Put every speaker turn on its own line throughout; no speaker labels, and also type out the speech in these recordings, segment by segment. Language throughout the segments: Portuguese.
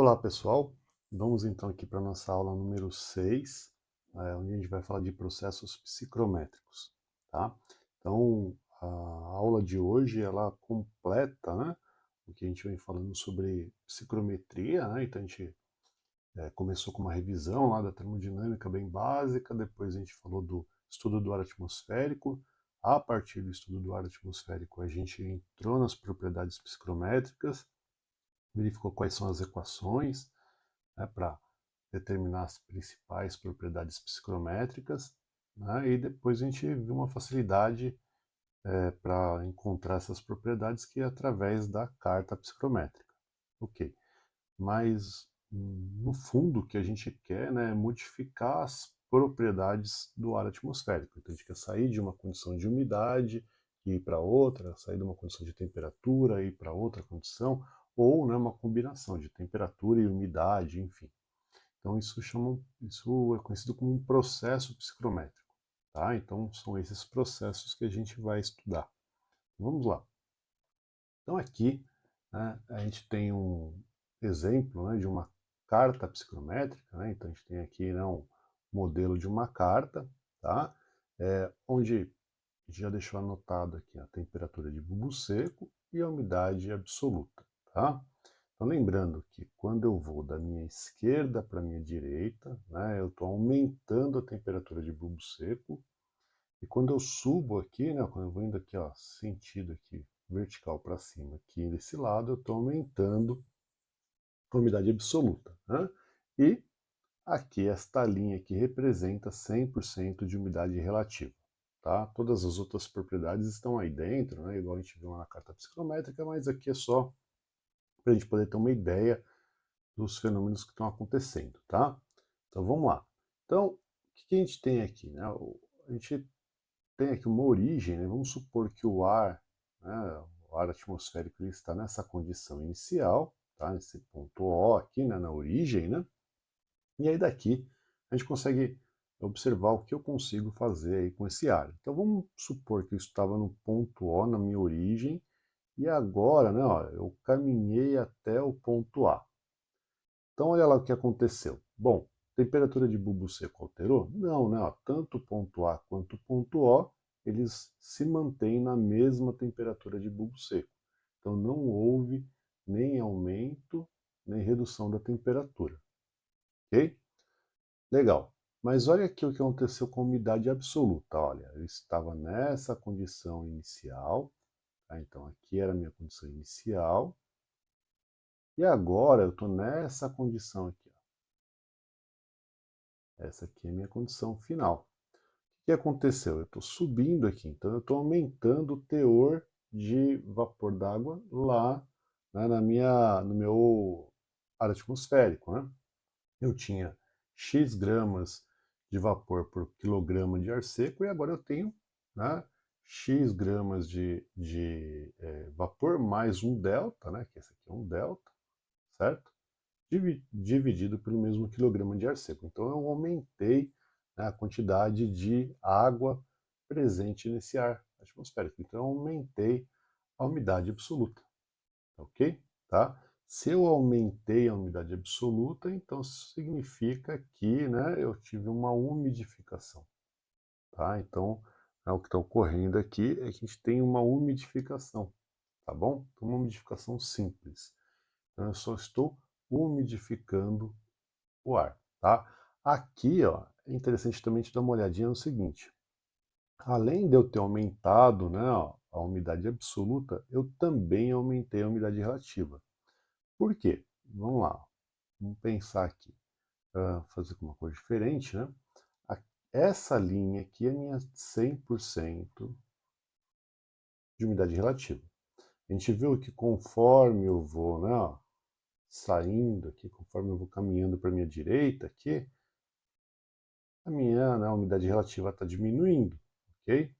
Olá pessoal, vamos então aqui para a nossa aula número 6, onde a gente vai falar de processos psicrométricos, tá? Então, a aula de hoje, ela completa, né, o que a gente vem falando sobre psicrometria, né? Então a gente começou com uma revisão lá da termodinâmica bem básica, depois a gente falou do estudo do ar atmosférico. A partir do estudo do ar atmosférico, a gente entrou nas propriedades psicrométricas, verificou quais são as equações, né, para determinar as principais propriedades psicrométricas, né, e depois a gente viu uma facilidade para encontrar essas propriedades que é através da carta psicrométrica. Ok, mas no fundo o que a gente quer, né, é modificar as propriedades do ar atmosférico. Então a gente quer sair de uma condição de umidade e ir para outra, sair de uma condição de temperatura e ir para outra condição, ou, né, uma combinação de temperatura e umidade, enfim. Então isso é conhecido como um processo psicrométrico, tá? Então são esses processos que a gente vai estudar. Vamos lá. Então aqui, né, a gente tem um exemplo, né, de uma carta psicrométrica, né? Então a gente tem aqui, né, um modelo de uma carta, tá? Onde a gente já deixou anotado aqui a temperatura de bulbo seco e a umidade absoluta, tá? Então, lembrando que quando eu vou da minha esquerda para a minha direita, né, eu estou aumentando a temperatura de bulbo seco, e quando eu subo aqui, né, quando eu vou indo aqui, ó, sentido aqui, vertical para cima, aqui desse lado, eu estou aumentando a umidade absoluta, né? E aqui esta linha que representa 100% de umidade relativa, tá? Todas as outras propriedades estão aí dentro, né, igual a gente viu lá na carta psicométrica, mas aqui é só para a gente poder ter uma ideia dos fenômenos que estão acontecendo, tá? Então vamos lá. Então, o que a gente tem aqui, né? A gente tem aqui uma origem, né? Vamos supor que o ar, né, o ar atmosférico ele está nessa condição inicial, tá? Nesse ponto O aqui, né, na origem, né? E aí daqui a gente consegue observar o que eu consigo fazer aí com esse ar. Então vamos supor que eu estava no ponto O na minha origem e agora, né, ó, eu caminhei até o ponto A. Então olha lá o que aconteceu. Bom, temperatura de bulbo seco alterou? Não, né? Ó, tanto o ponto A quanto o ponto O, eles se mantêm na mesma temperatura de bulbo seco. Então não houve nem aumento, nem redução da temperatura. Ok? Legal. Mas olha aqui o que aconteceu com a umidade absoluta. Olha, eu estava nessa condição inicial, tá? Então aqui era a minha condição inicial, e agora eu estou nessa condição aqui. Essa aqui é a minha condição final. O que aconteceu? Eu estou subindo aqui, então eu estou aumentando o teor de vapor d'água lá, né, no meu ar atmosférico, né? Eu tinha X gramas de vapor por quilograma de ar seco e agora eu tenho, né, X gramas de vapor mais um delta, né, que esse aqui é um delta, certo? Dividido pelo mesmo quilograma de ar seco. Então eu aumentei, né, a quantidade de água presente nesse ar atmosférico. Então eu aumentei a umidade absoluta, ok? Tá? Se eu aumentei a umidade absoluta, então significa que, né, eu tive uma umidificação. Tá? Então, o que está ocorrendo aqui é que a gente tem uma umidificação, tá bom? Então, uma umidificação simples. Então, eu só estou umidificando o ar, tá? Aqui, ó, é interessante também te dar uma olhadinha no seguinte. Além de eu ter aumentado, né, ó, a umidade absoluta, eu também aumentei a umidade relativa. Por quê? Vamos lá, vamos pensar aqui, fazer com uma cor diferente, né? Essa linha aqui é minha 100% de umidade relativa. A gente viu que conforme eu vou, né, ó, saindo aqui, conforme eu vou caminhando para a minha direita aqui, a minha, né, umidade relativa está diminuindo, ok?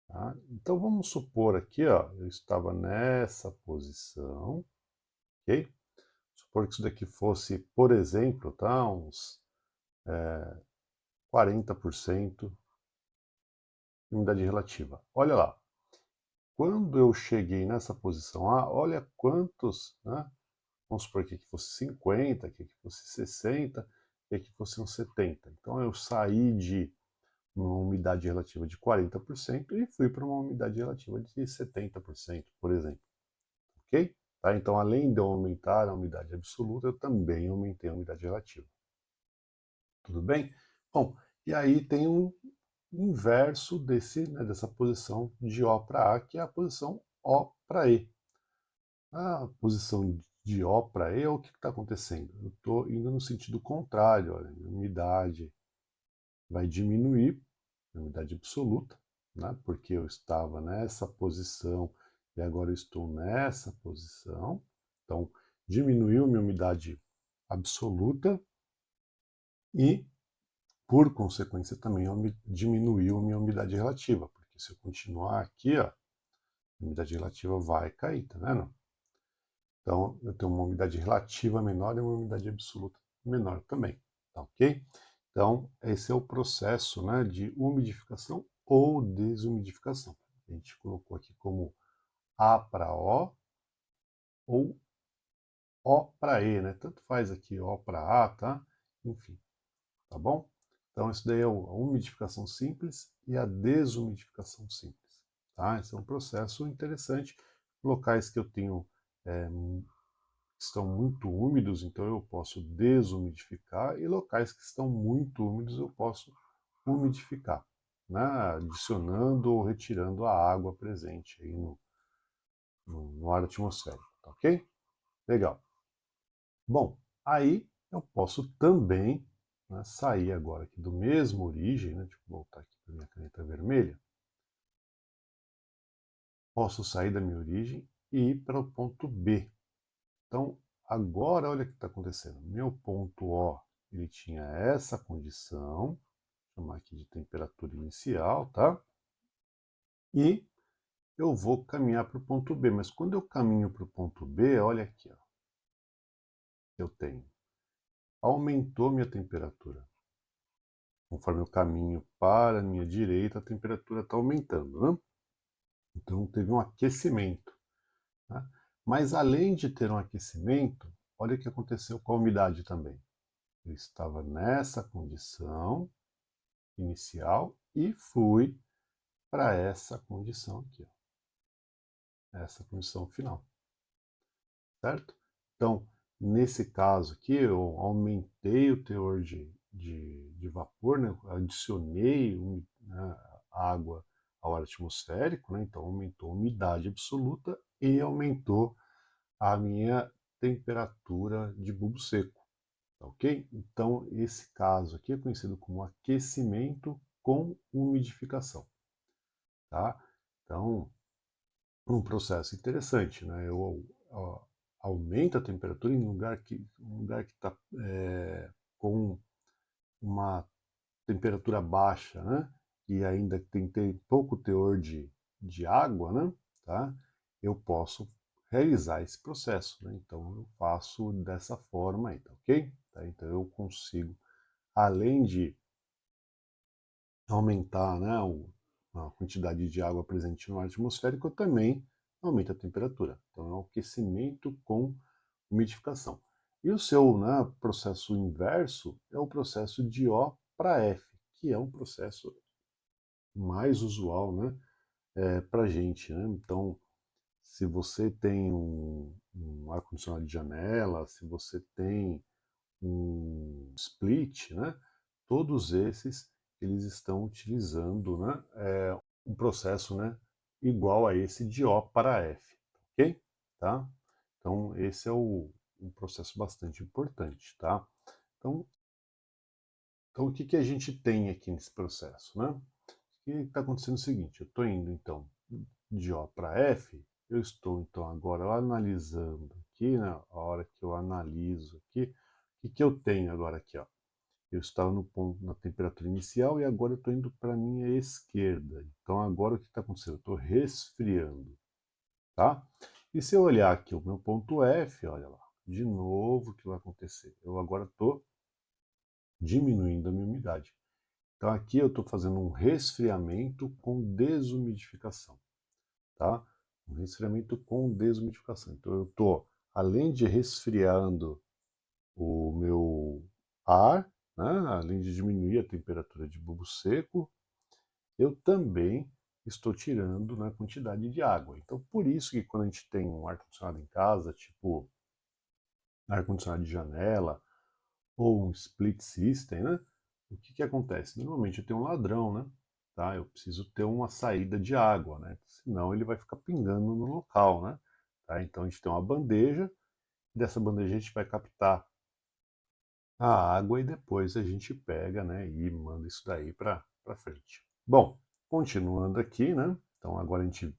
Tá? Então vamos supor aqui, ó, eu estava nessa posição, ok? Supor que isso daqui fosse, por exemplo, tá, uns 40% de umidade relativa. Olha lá, quando eu cheguei nessa posição A, olha quantos, né, Vamos supor que aqui fosse 50, que aqui fosse 60, que aqui fosse uns 70. Então eu saí de uma umidade relativa de 40% e fui para uma umidade relativa de 70%, por exemplo. Ok? Tá? Então, além de eu aumentar a umidade absoluta, eu também aumentei a umidade relativa. Tudo bem? Bom, e aí tem um inverso dessa posição de O para A, que é a posição O para E. A posição de O para E, o que está acontecendo? Eu estou indo no sentido contrário, olha, a umidade vai diminuir, a umidade absoluta, né? Porque eu estava nessa posição e agora eu estou nessa posição. Então, diminuiu minha umidade absoluta e, por consequência, também diminuiu minha umidade relativa, porque se eu continuar aqui, ó, a umidade relativa vai cair, tá vendo? Então, eu tenho uma umidade relativa menor e uma umidade absoluta menor também, tá ok? Então, esse é o processo, né, de umidificação ou desumidificação. A gente colocou aqui como A para O ou O para E, né? Tanto faz aqui O para A, tá? Enfim, tá bom? Então, isso daí é a umidificação simples e a desumidificação simples, tá? Esse é um processo interessante. Locais que eu tenho estão muito úmidos, então eu posso desumidificar, e locais que estão muito úmidos eu posso umidificar, né? Adicionando ou retirando a água presente aí no ar atmosférico, tá ok? Legal. Bom, aí eu posso também, né, sair agora aqui do mesmo origem, né? Deixa eu voltar aqui para minha caneta vermelha. Posso sair da minha origem e ir para o ponto B. Então, agora olha o que está acontecendo. Meu ponto O, ele tinha essa condição, vou chamar aqui de temperatura inicial, tá? E eu vou caminhar para o ponto B, mas quando eu caminho para o ponto B, olha aqui, ó, eu tenho, aumentou minha temperatura. Conforme eu caminho para a minha direita, a temperatura está aumentando, né? Então teve um aquecimento, né? Mas além de ter um aquecimento, olha o que aconteceu com a umidade também. Eu estava nessa condição inicial e fui para essa condição aqui, ó, essa condição final, certo? Então, nesse caso aqui, eu aumentei o teor de vapor, né? Adicionei né, água ao ar atmosférico, né? Então aumentou a umidade absoluta e aumentou a minha temperatura de bulbo seco, tá ok? Então, esse caso aqui é conhecido como aquecimento com umidificação, tá? Então, um processo interessante, né? Eu aumento a temperatura em um lugar que está com uma temperatura baixa, né? E ainda tem pouco teor de água, né? Tá? Eu posso realizar esse processo, né? Então eu faço dessa forma aí, tá ok? Tá? Então eu consigo, além de aumentar, né, a quantidade de água presente no ar atmosférico, eu também aumento a temperatura. Então é um aquecimento com umidificação. E o seu, né, processo inverso é o processo de O para F, que é um processo mais usual, né, para a gente, né? Então, se você tem um ar-condicionado de janela, se você tem um split, né, todos esses eles estão utilizando, né, um processo, né, igual a esse de O para F, ok? Tá? Então, esse é um processo bastante importante, tá? Então, o que a gente tem aqui nesse processo, né? O que está acontecendo é o seguinte, eu estou indo, então, de O para F, eu estou, então, agora analisando aqui, né, a hora que eu analiso aqui, o que eu tenho agora aqui, ó? Eu estava no ponto, na temperatura inicial e agora eu estou indo para a minha esquerda. Então, agora o que está acontecendo? Eu estou resfriando, tá? E se eu olhar aqui o meu ponto F, olha lá, de novo o que vai acontecer? Eu agora estou diminuindo a minha umidade. Então aqui eu estou fazendo um resfriamento com desumidificação, tá? Um resfriamento com desumidificação. Então eu estou além de resfriando o meu ar, né, além de diminuir a temperatura de bulbo seco, eu também estou tirando, né, quantidade de água. Então, por isso que quando a gente tem um ar-condicionado em casa, tipo ar-condicionado de janela ou um split system, né, o que que acontece? Normalmente eu tenho um ladrão, né, tá? Eu preciso ter uma saída de água, né? Senão ele vai ficar pingando no local, né? Tá? Então a gente tem uma bandeja, dessa bandeja a gente vai captar a água e depois a gente pega, né, e manda isso daí para frente. Bom, continuando aqui, né? Então agora a gente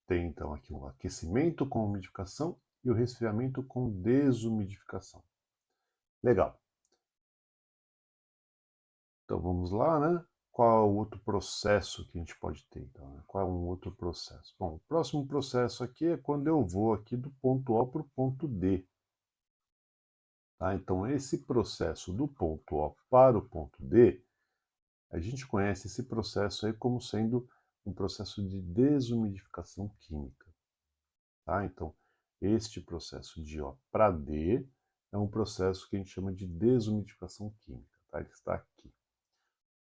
tem então aqui o aquecimento com umidificação e o resfriamento com desumidificação. Legal. Então vamos lá, né? Qual é o outro processo que a gente pode ter, então, né? Qual é um outro processo? Bom, o próximo processo aqui é quando eu vou aqui do ponto O para o ponto D. Tá? Então esse processo do ponto O para o ponto D, a gente conhece esse processo aí como sendo um processo de desumidificação química. Tá? Então, este processo de O para D é um processo que a gente chama de desumidificação química. Tá? Ele está aqui.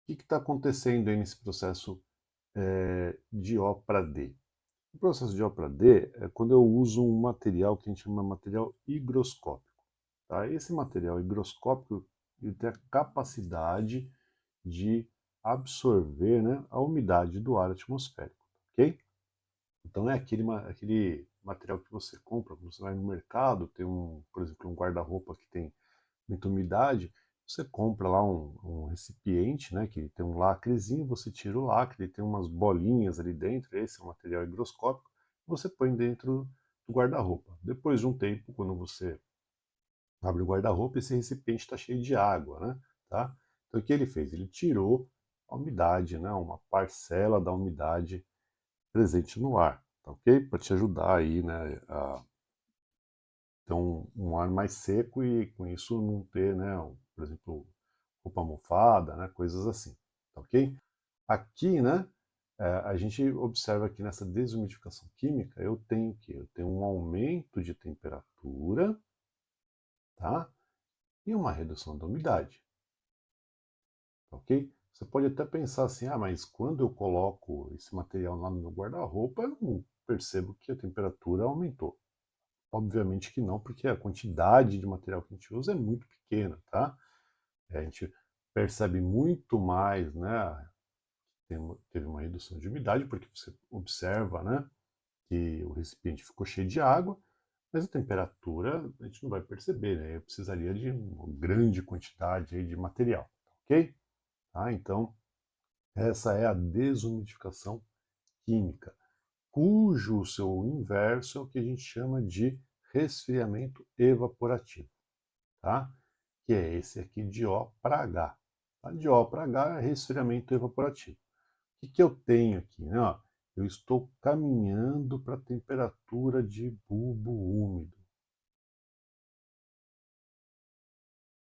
O que está acontecendo aí nesse processo de O para D? O processo de O para D é quando eu uso um material que a gente chama de material higroscópico. Tá? Esse material higroscópico ele tem a capacidade de absorver, né, a umidade do ar atmosférico, ok? Então é aquele material que você compra, quando você vai no mercado, tem por exemplo, um guarda-roupa que tem muita umidade, você compra lá um recipiente, né, que tem um lacrezinho, você tira o lacre, ele tem umas bolinhas ali dentro, esse é um material higroscópico, você põe dentro do guarda-roupa. Depois de um tempo, quando você abre o guarda-roupa, esse recipiente está cheio de água, né? Tá? Então o que ele fez? Ele tirou a umidade, né? Uma parcela da umidade presente no ar, tá ok? Para te ajudar aí, né? A ter um ar mais seco e com isso não ter, né? Por exemplo, roupa mofada, né? Coisas assim, tá ok? Aqui, né? A gente observa aqui nessa desumidificação química, eu tenho o quê? Eu tenho um aumento de temperatura, tá? E uma redução da umidade. Ok? Você pode até pensar assim, ah, mas quando eu coloco esse material lá no meu guarda-roupa, eu não percebo que a temperatura aumentou. Obviamente que não, porque a quantidade de material que a gente usa é muito pequena, tá? A gente percebe muito mais, né? Teve uma redução de umidade, porque você observa, né, que o recipiente ficou cheio de água, mas a temperatura a gente não vai perceber, né? Eu precisaria de uma grande quantidade aí de material, ok? Tá? Então, essa é a desumidificação química, cujo seu inverso é o que a gente chama de resfriamento evaporativo, tá? Que é esse aqui de O para H. Tá? De O para H é resfriamento evaporativo. O que eu tenho aqui? Né? Ó, eu estou caminhando para a temperatura de bulbo úmido.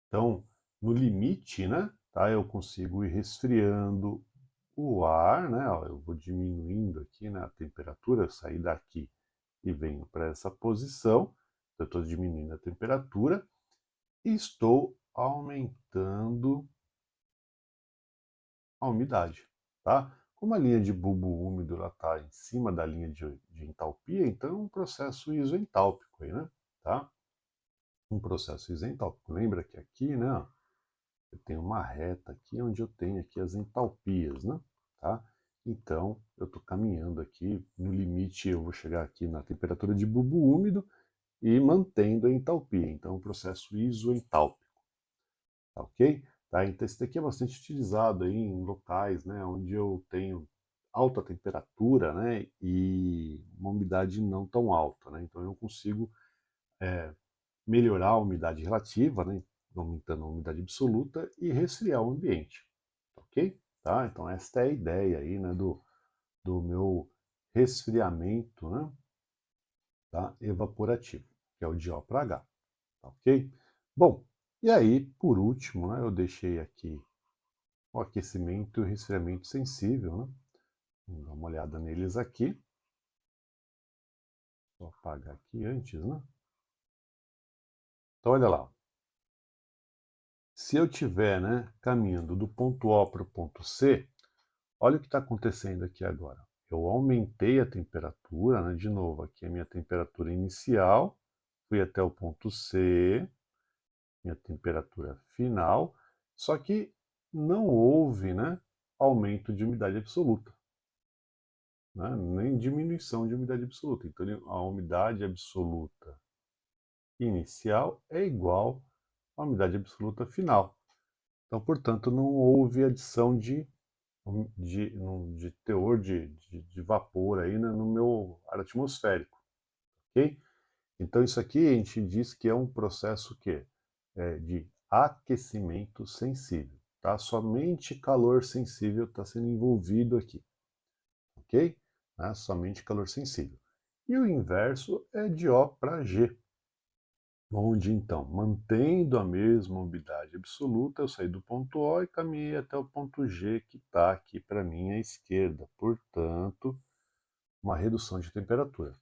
Então, no limite, né, tá, eu consigo ir resfriando o ar, né, ó, eu vou diminuindo aqui, né, a temperatura, eu sair daqui e venho para essa posição, eu estou diminuindo a temperatura e estou aumentando a umidade, tá? Como a linha de bulbo úmido está em cima da linha de entalpia, então é um processo isoentálpico aí, né? Tá? Um processo isentálpico. Lembra que aqui, né, eu tenho uma reta aqui onde eu tenho aqui as entalpias, né? Tá? Então, eu estou caminhando aqui, no limite eu vou chegar aqui na temperatura de bulbo úmido e mantendo a entalpia. Então, é um processo isoentálpico, tá ok? Tá? Então, esse daqui é bastante utilizado aí em locais, né, onde eu tenho alta temperatura, né, e uma umidade não tão alta, né? Então, eu consigo melhorar a umidade relativa, né, aumentando a umidade absoluta e resfriar o ambiente, ok? Tá? Então esta é a ideia aí, né, do meu resfriamento, né, tá, evaporativo, que é o de O para H, tá, ok? Bom, e aí, por último, né, eu deixei aqui o aquecimento e o resfriamento sensível, né? Vamos dar uma olhada neles aqui. Vou apagar aqui antes, né? Então, olha lá. Se eu estiver, né, caminhando do ponto O para o ponto C, olha o que está acontecendo aqui agora. Eu aumentei a temperatura, né, de novo, aqui a minha temperatura inicial, fui até o ponto C, minha temperatura final, só que não houve, né, aumento de umidade absoluta, né, nem diminuição de umidade absoluta. Então, a umidade absoluta inicial é igual à umidade absoluta final. Então, portanto, não houve adição de teor de vapor aí, né, no meu ar atmosférico, ok? Então, isso aqui a gente diz que é um processo que é de aquecimento sensível, tá? Somente calor sensível está sendo envolvido aqui, ok? Né? Somente calor sensível. E o inverso é de O para G, onde então, mantendo a mesma umidade absoluta, eu saí do ponto O e caminhei até o ponto G, que está aqui para mim à esquerda. Portanto, uma redução de temperatura.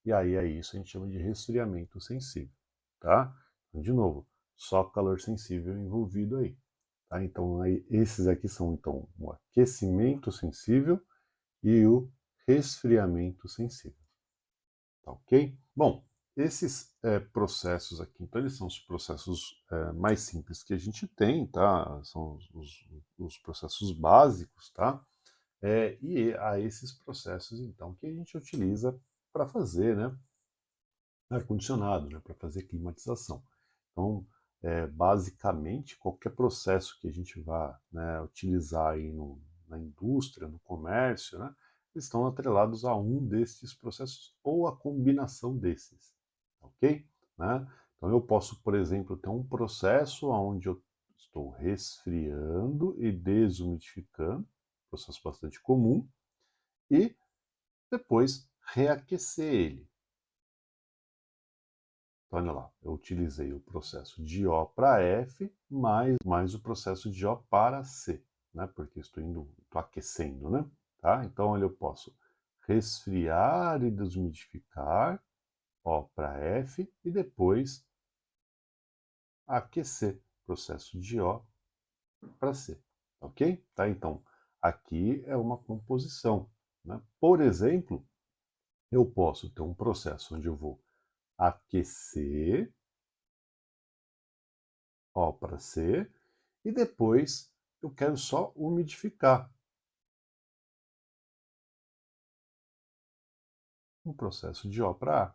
E aí é isso, a gente chama de resfriamento sensível, tá? Então, de novo, só calor sensível envolvido aí, tá? Então, aí, esses aqui são então o aquecimento sensível e o resfriamento sensível, tá ok? Bom, esses processos aqui, então, eles são os processos mais simples que a gente tem, tá? São os processos básicos, tá? E a esses processos, então, que a gente utiliza para fazer, né, ar-condicionado, né, para fazer climatização. Então, basicamente, qualquer processo que a gente vá, né, utilizar aí na indústria, no comércio, né, eles estão atrelados a um desses processos ou a combinação desses, ok? Né? Então, eu posso, por exemplo, ter um processo onde eu estou resfriando e desumidificando, processo bastante comum, e depois reaquecer ele. Então, olha lá, eu utilizei o processo de O para F mais o processo de O para C, né? Porque estou aquecendo, né? Tá? Então, olha, eu posso resfriar e desumidificar, O para F, e depois aquecer, processo de O para C, ok? Tá? Então, aqui é uma composição, né? Por exemplo, eu posso ter um processo onde eu vou aquecer, O para C, e depois eu quero só umidificar, um processo de O para A,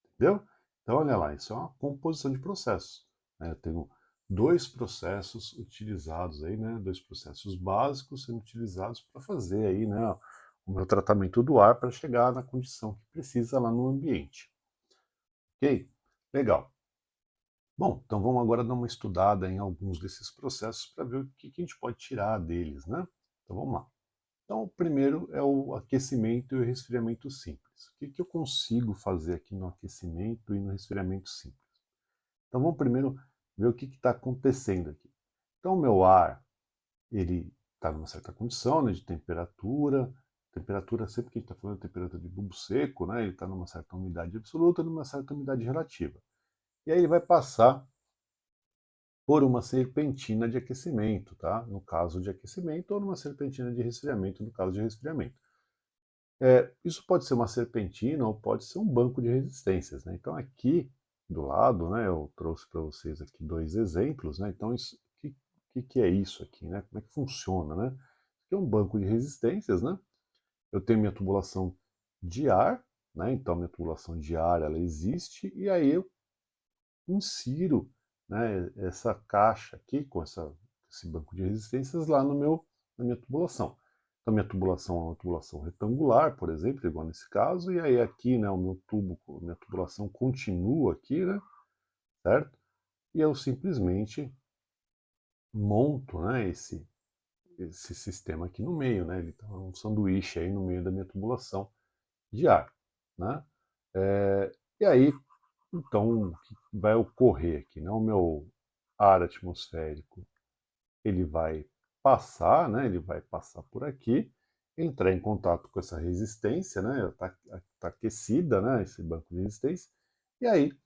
entendeu? Então, olha lá, isso é uma composição de processos, né? Eu tenho dois processos utilizados aí, né? Dois processos básicos sendo utilizados para fazer aí, né, o meu tratamento do ar para chegar na condição que precisa lá no ambiente. Ok? Legal. Bom, então vamos agora dar uma estudada em alguns desses processos para ver o que a gente pode tirar deles, né? Então vamos lá. Então, o primeiro é o aquecimento e o resfriamento simples. O que eu consigo fazer aqui no aquecimento e no resfriamento simples? Então, vamos primeiro ver o que está acontecendo aqui. Então, o meu ar, ele está numa certa condição, né, de temperatura. Temperatura, sempre que a gente está falando de temperatura de bulbo seco, né, ele está numa certa umidade absoluta e numa certa umidade relativa. E aí ele vai passar por uma serpentina de aquecimento, tá? No caso de aquecimento, ou numa serpentina de resfriamento, no caso de resfriamento. Isso pode ser uma serpentina ou pode ser um banco de resistências, né? Então aqui do lado, né, eu trouxe para vocês aqui dois exemplos, né? Então que é isso aqui, né? Como é que funciona, né? Aqui é um banco de resistências, né? Eu tenho minha tubulação de ar, né? Então minha tubulação de ar ela existe e aí eu insiro, né, essa caixa aqui com esse banco de resistências lá na minha tubulação. Então, minha tubulação é uma tubulação retangular, por exemplo, igual nesse caso, e aí aqui, né, o meu tubo, minha tubulação continua aqui, né, certo? E eu simplesmente monto, né, esse sistema aqui no meio, né, ele tá um sanduíche aí no meio da minha tubulação de ar, né? E aí, então, o que vai ocorrer aqui, né? O meu ar atmosférico ele vai passar, né? Ele vai passar por aqui, entrar em contato com essa resistência, né? Está aquecida, né? Esse banco de resistência. E aí,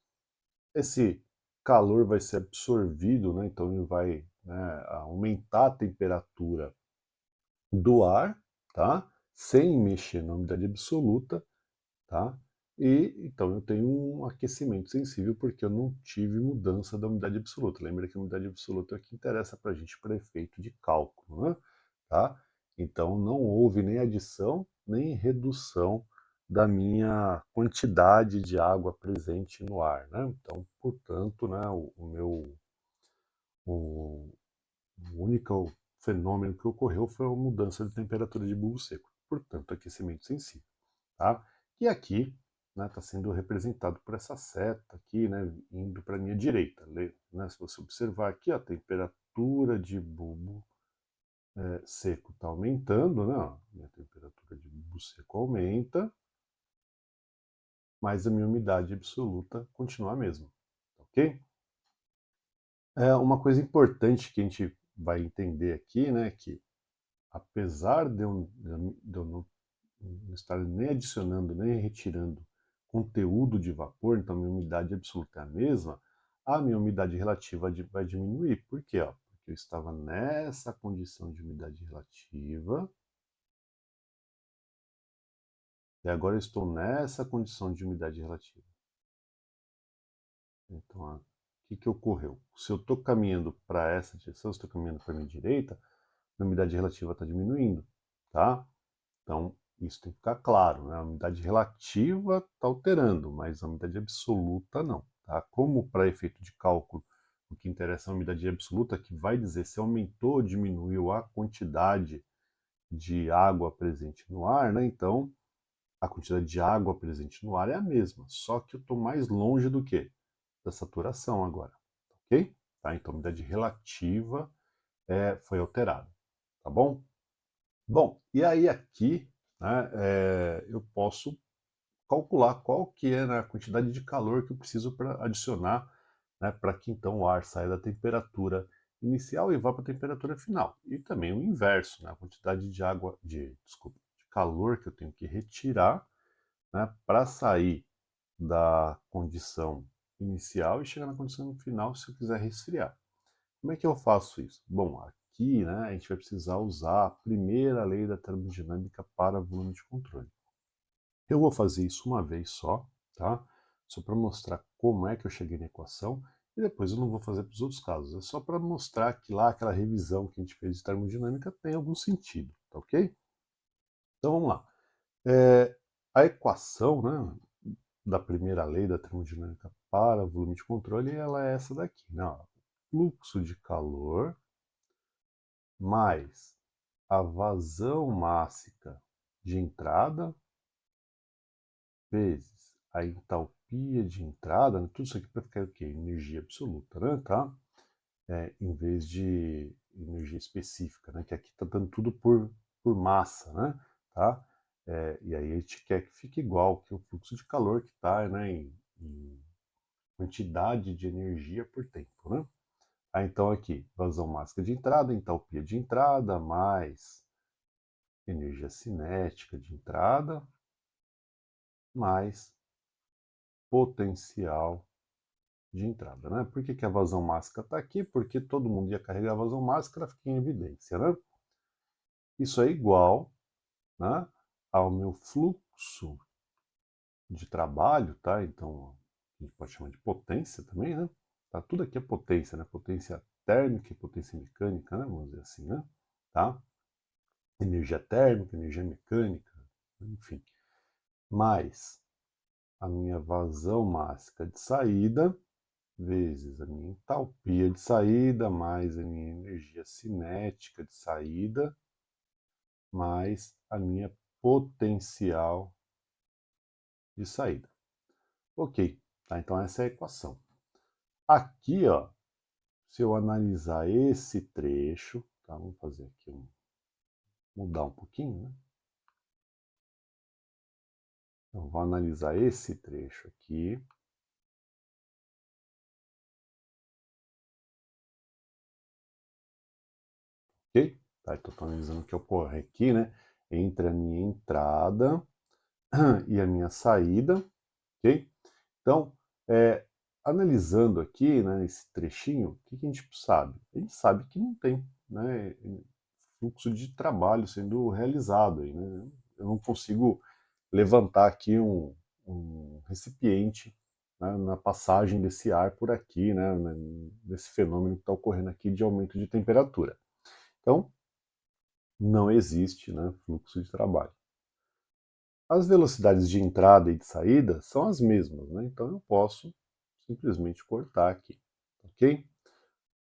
esse calor vai ser absorvido, né? Então ele vai, né, aumentar a temperatura do ar, tá? Sem mexer na umidade absoluta, tá? E então eu tenho um aquecimento sensível porque eu não tive mudança da umidade absoluta. Lembra que a umidade absoluta é o que interessa para a gente para efeito de cálculo, né? Tá? Então não houve nem adição nem redução da minha quantidade de água presente no ar, né? Então, portanto, né, o, o único fenômeno que ocorreu foi a mudança de temperatura de bulbo seco, portanto, aquecimento sensível, tá? E aqui está sendo representado por essa seta aqui, né, indo para a minha direita. Né, se você observar aqui, a temperatura de bulbo seco está aumentando, né? Ó, minha temperatura de bulbo seco aumenta, mas a minha umidade absoluta continua a mesma, ok? É uma coisa importante que a gente vai entender aqui, né, que apesar de eu não estar nem adicionando nem retirando conteúdo de vapor, então a minha umidade absoluta é a mesma, a minha umidade relativa vai diminuir. Por quê? Ó? Porque eu estava nessa condição de umidade relativa e agora eu estou nessa condição de umidade relativa. Então, ó, o que ocorreu? Se eu estou caminhando para essa direção, se eu estou caminhando para a minha direita, a umidade relativa está diminuindo, tá? Então, isso tem que ficar claro, né? A umidade relativa está alterando, mas a umidade absoluta não, tá? Como para efeito de cálculo, o que interessa é a umidade absoluta, que vai dizer se aumentou ou diminuiu a quantidade de água presente no ar, né? Então, a quantidade de água presente no ar é a mesma, só que eu estou mais longe do que? Da saturação agora, ok? Tá? Então, a umidade relativa foi alterada, tá bom? Bom, e aí aqui, né, eu posso calcular qual que é, né, a quantidade de calor que eu preciso para adicionar, né, para que então o ar saia da temperatura inicial e vá para a temperatura final. E também o inverso, né, a quantidade de água, desculpa, de calor que eu tenho que retirar, né, para sair da condição inicial e chegar na condição final se eu quiser resfriar. Como é que eu faço isso? Bom, aqui, né, a gente vai precisar usar a primeira lei da termodinâmica para volume de controle. Eu vou fazer isso uma vez só, tá? Só para mostrar como é que eu cheguei na equação, e depois eu não vou fazer para os outros casos. É só para mostrar que lá aquela revisão que a gente fez de termodinâmica tem algum sentido, tá ok? Então vamos lá. A equação, né, da primeira lei da termodinâmica para volume de controle, ela é essa daqui, né? Ó. Fluxo de calor mais a vazão máxima de entrada vezes a entalpia de entrada, né? Tudo isso aqui para ficar o quê? Energia absoluta, né? Tá? Em vez de energia específica, né? Que aqui está dando tudo por massa, né? Tá? E aí a gente quer que fique igual que o fluxo de calor que está, né, em quantidade de energia por tempo, né? Então aqui, vazão máxima de entrada, entalpia de entrada, mais energia cinética de entrada, mais potencial de entrada, né? Por que a vazão máxima está aqui? Porque todo mundo ia carregar a vazão máxima, ela fica em evidência, né? Isso é igual, né, ao meu fluxo de trabalho, tá? Então, a gente pode chamar de potência também, né? Tá? Tudo aqui é potência, né? Potência térmica e potência mecânica, né? Vamos dizer assim, né? Tá? Energia térmica, energia mecânica, enfim. Mais a minha vazão máxima de saída, vezes a minha entalpia de saída, mais a minha energia cinética de saída, mais a minha potencial de saída. Ok, tá? Então essa é a equação. Aqui, ó, se eu analisar esse trecho, tá? Vamos fazer aqui mudar um pouquinho, né? Então, vou analisar esse trecho aqui. Ok? Tá, então estou analisando o que ocorre aqui, né? Entre a minha entrada e a minha saída, ok? Então, analisando aqui, né, esse trechinho, o que a gente sabe? A gente sabe que não tem, né, fluxo de trabalho sendo realizado aí, né? Eu não consigo levantar aqui um recipiente, né, na passagem desse ar por aqui, né, nesse fenômeno que está ocorrendo aqui de aumento de temperatura. Então, não existe, né, fluxo de trabalho. As velocidades de entrada e de saída são as mesmas, né? Então eu posso simplesmente cortar aqui, ok?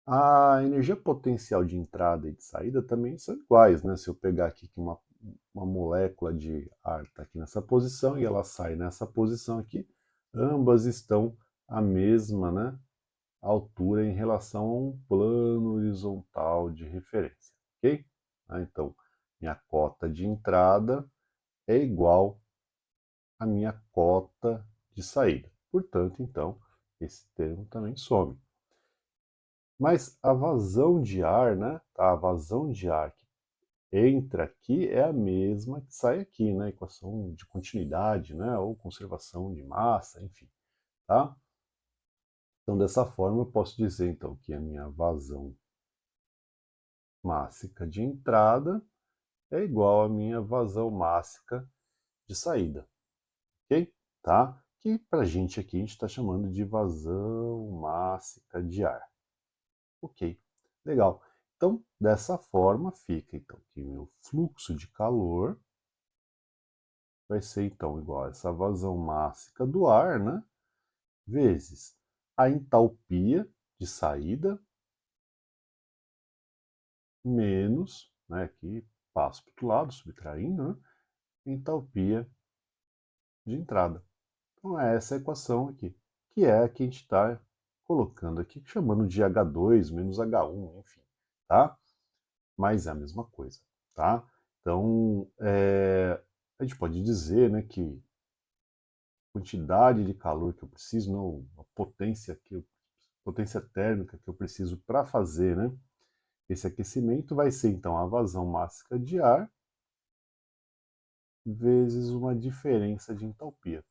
A energia potencial de entrada e de saída também são iguais, né? Se eu pegar aqui que uma molécula de ar está aqui nessa posição e ela sai nessa posição aqui, ambas estão à mesma, né, altura em relação a um plano horizontal de referência, ok? Então, minha cota de entrada é igual à minha cota de saída. Portanto, então, esse termo também some. Mas a vazão de ar, né? A vazão de ar que entra aqui é a mesma que sai aqui, né? Equação de continuidade, né? Ou conservação de massa, enfim, tá? Então, dessa forma, eu posso dizer, então, que a minha vazão mássica de entrada é igual à minha vazão mássica de saída, ok? Tá? Que pra gente aqui a gente está chamando de vazão mássica de ar. Ok, legal. Então, dessa forma, fica então que meu fluxo de calor vai ser então igual a essa vazão mássica do ar, né? Vezes a entalpia de saída menos, né? Aqui passo para o outro lado, subtraindo, né? Entalpia de entrada. Então, é essa a equação aqui, que é a que a gente está colocando aqui, chamando de H2 menos H1, enfim, tá? Mas é a mesma coisa, tá? Então, a gente pode dizer, né, que a quantidade de calor que eu preciso, não, a potência térmica que eu preciso para fazer, né, esse aquecimento vai ser então a vazão máxima de ar vezes uma diferença de entalpia,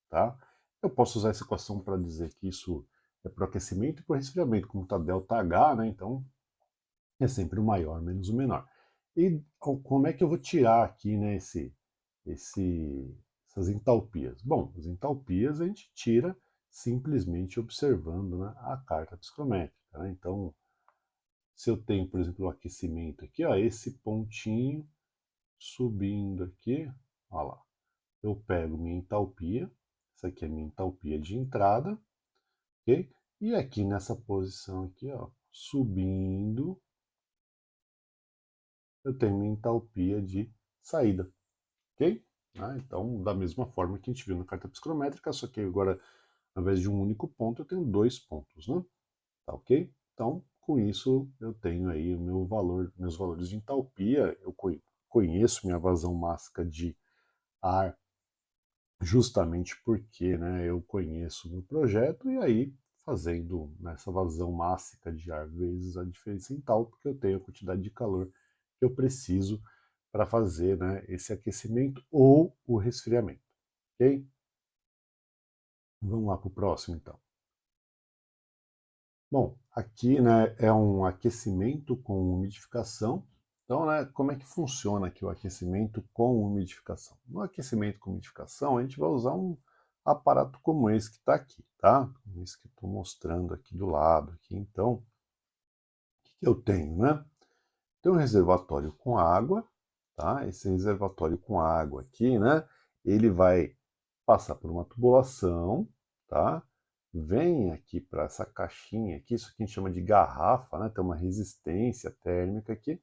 tá? Eu posso usar essa equação para dizer que isso é para o aquecimento e para o resfriamento, como está ΔH, né? Então é sempre o maior menos o menor. E como é que eu vou tirar aqui, né, essas entalpias? Bom, as entalpias a gente tira simplesmente observando, né, a carta psicométrica, né? Então, se eu tenho, por exemplo, o aquecimento aqui, ó, esse pontinho subindo aqui, ó lá, eu pego minha entalpia, essa aqui é a minha entalpia de entrada, ok? E aqui nessa posição aqui, ó, subindo, eu tenho minha entalpia de saída, ok? Então, da mesma forma que a gente viu na carta psicométrica, só que agora, ao invés de um único ponto, eu tenho dois pontos, né? Tá ok? Então, com isso, eu tenho aí o meu valor, meus valores de entalpia, eu conheço minha vazão máxima de ar justamente porque, né, eu conheço o meu projeto e aí fazendo nessa vazão máxima de ar vezes a diferença em tal, porque eu tenho a quantidade de calor que eu preciso para fazer, né, esse aquecimento ou o resfriamento, ok? Vamos lá para o próximo então. Bom, aqui, né, é um aquecimento com umidificação. Então, né, como é que funciona aqui o aquecimento com umidificação? No aquecimento com umidificação, a gente vai usar um aparato como esse que está aqui, tá? Como esse que eu estou mostrando aqui do lado. Aqui. Então, o que eu tenho, né? Tem um reservatório com água, tá? Esse reservatório com água aqui, né? Ele vai passar por uma tubulação, tá? Vem aqui para essa caixinha aqui, isso que a gente chama de garrafa, né? Tem uma resistência térmica aqui,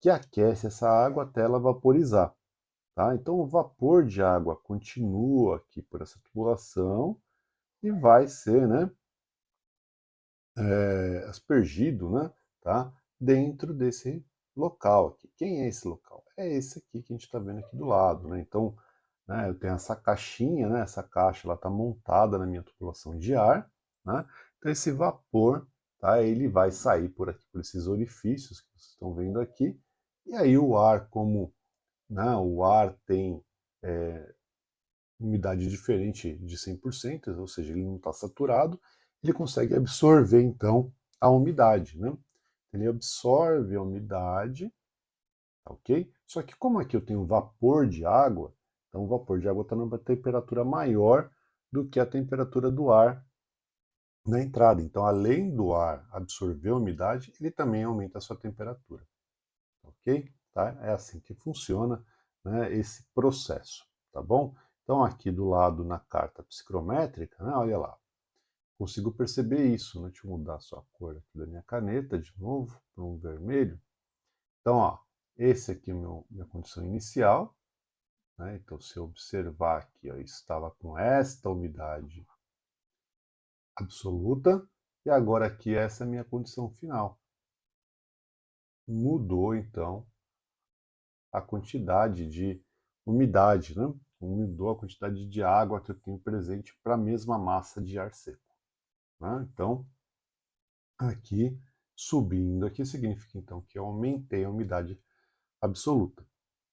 que aquece essa água até ela vaporizar, tá? Então o vapor de água continua aqui por essa tubulação e vai ser, né, aspergido, né, tá? Dentro desse local aqui. Quem é esse local? É esse aqui que a gente está vendo aqui do lado, né? Então, né, eu tenho essa caixinha, né? Essa caixa ela está montada na minha tubulação de ar, né? Então esse vapor, tá? Ele vai sair por aqui, por esses orifícios que vocês estão vendo aqui, e aí o ar, como, né, o ar tem umidade diferente de 100%, ou seja, ele não está saturado, ele consegue absorver, então, a umidade, né? Ele absorve a umidade, tá ok? Só que como aqui eu tenho vapor de água, então o vapor de água está numa temperatura maior do que a temperatura do ar na entrada. Então, além do ar absorver a umidade, ele também aumenta a sua temperatura, ok? Tá? É assim que funciona, né, esse processo, tá bom? Então, aqui do lado na carta psicrométrica, né, olha lá, consigo perceber isso, né? Deixa eu mudar só a cor aqui da minha caneta de novo para um vermelho. Então, ó, esse aqui é minha condição inicial, né? Então, se eu observar aqui, ó, estava com esta umidade absoluta, e agora aqui essa é a minha condição final. Mudou, então, a quantidade de umidade, né? Mudou a quantidade de água que eu tenho presente para a mesma massa de ar seco, né? Então, aqui, subindo aqui, significa, então, que eu aumentei a umidade absoluta,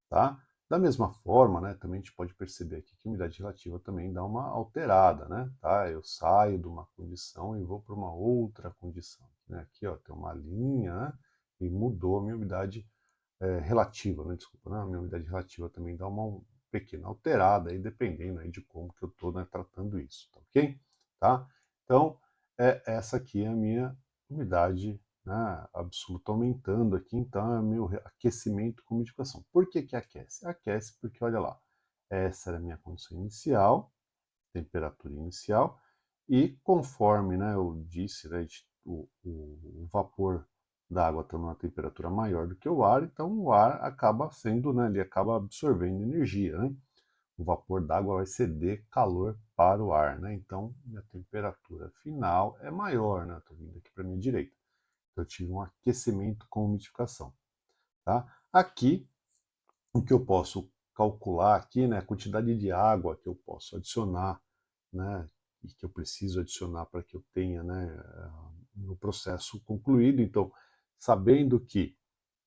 tá? Da mesma forma, né, também a gente pode perceber aqui que a umidade relativa também dá uma alterada, né? Tá? Eu saio de uma condição e vou para uma outra condição, né? Aqui, ó, tem uma linha, né? E mudou a minha umidade relativa, né? Desculpa, né? A minha umidade relativa também dá uma pequena alterada aí, dependendo aí de como que eu estou, né, tratando isso, tá ok? Tá? Então, essa aqui é a minha umidade, né, absoluta aumentando aqui, então é o meu aquecimento com umidificação. Por que que aquece? Aquece porque, olha lá, essa era a minha condição inicial, temperatura inicial, e conforme, né, eu disse, né, o vapor da água está numa temperatura maior do que o ar, então o ar acaba sendo, né, ele acaba absorvendo energia, né? O vapor d'água vai ceder calor para o ar, né? Então, minha temperatura final é maior, né? Estou vindo aqui para a minha direita. Então, eu tive um aquecimento com umidificação, tá? Aqui, o que eu posso calcular aqui, né, a quantidade de água que eu posso adicionar, né, e que eu preciso adicionar para que eu tenha, né, o processo concluído. Então, sabendo que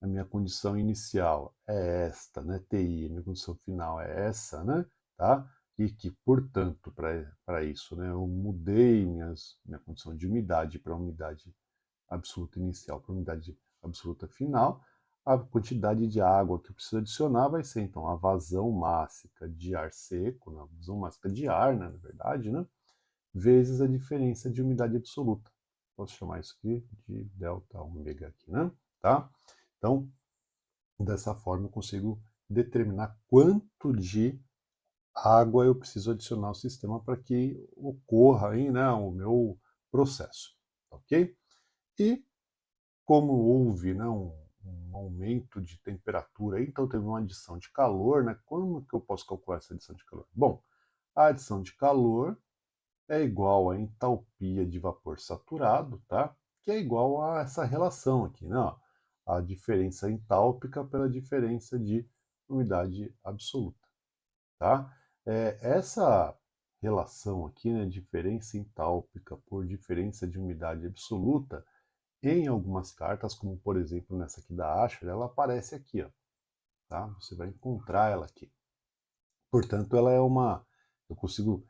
a minha condição inicial é esta, né, TI, a minha condição final é essa, né, tá? E que, portanto, para isso, né, eu mudei minha condição de umidade para umidade absoluta inicial para umidade absoluta final, a quantidade de água que eu preciso adicionar vai ser, então, a vazão máxima de ar seco, né, a vazão máxima de ar, né, na verdade, né, vezes a diferença de umidade absoluta. Posso chamar isso aqui de delta ômega aqui, né? Tá? Então, dessa forma eu consigo determinar quanto de água eu preciso adicionar ao sistema para que ocorra aí, né, o meu processo, ok? E como houve, né, um aumento de temperatura, então teve uma adição de calor, né? Como que eu posso calcular essa adição de calor? Bom, a adição de calor é igual à entalpia de vapor saturado, tá? Que é igual a essa relação aqui, né? Ó, a diferença entálpica pela diferença de umidade absoluta, tá? Essa relação aqui, né, diferença entálpica por diferença de umidade absoluta, em algumas cartas, como por exemplo nessa aqui da Asher, ela aparece aqui, ó, tá? Você vai encontrar ela aqui. Portanto, ela é uma, eu consigo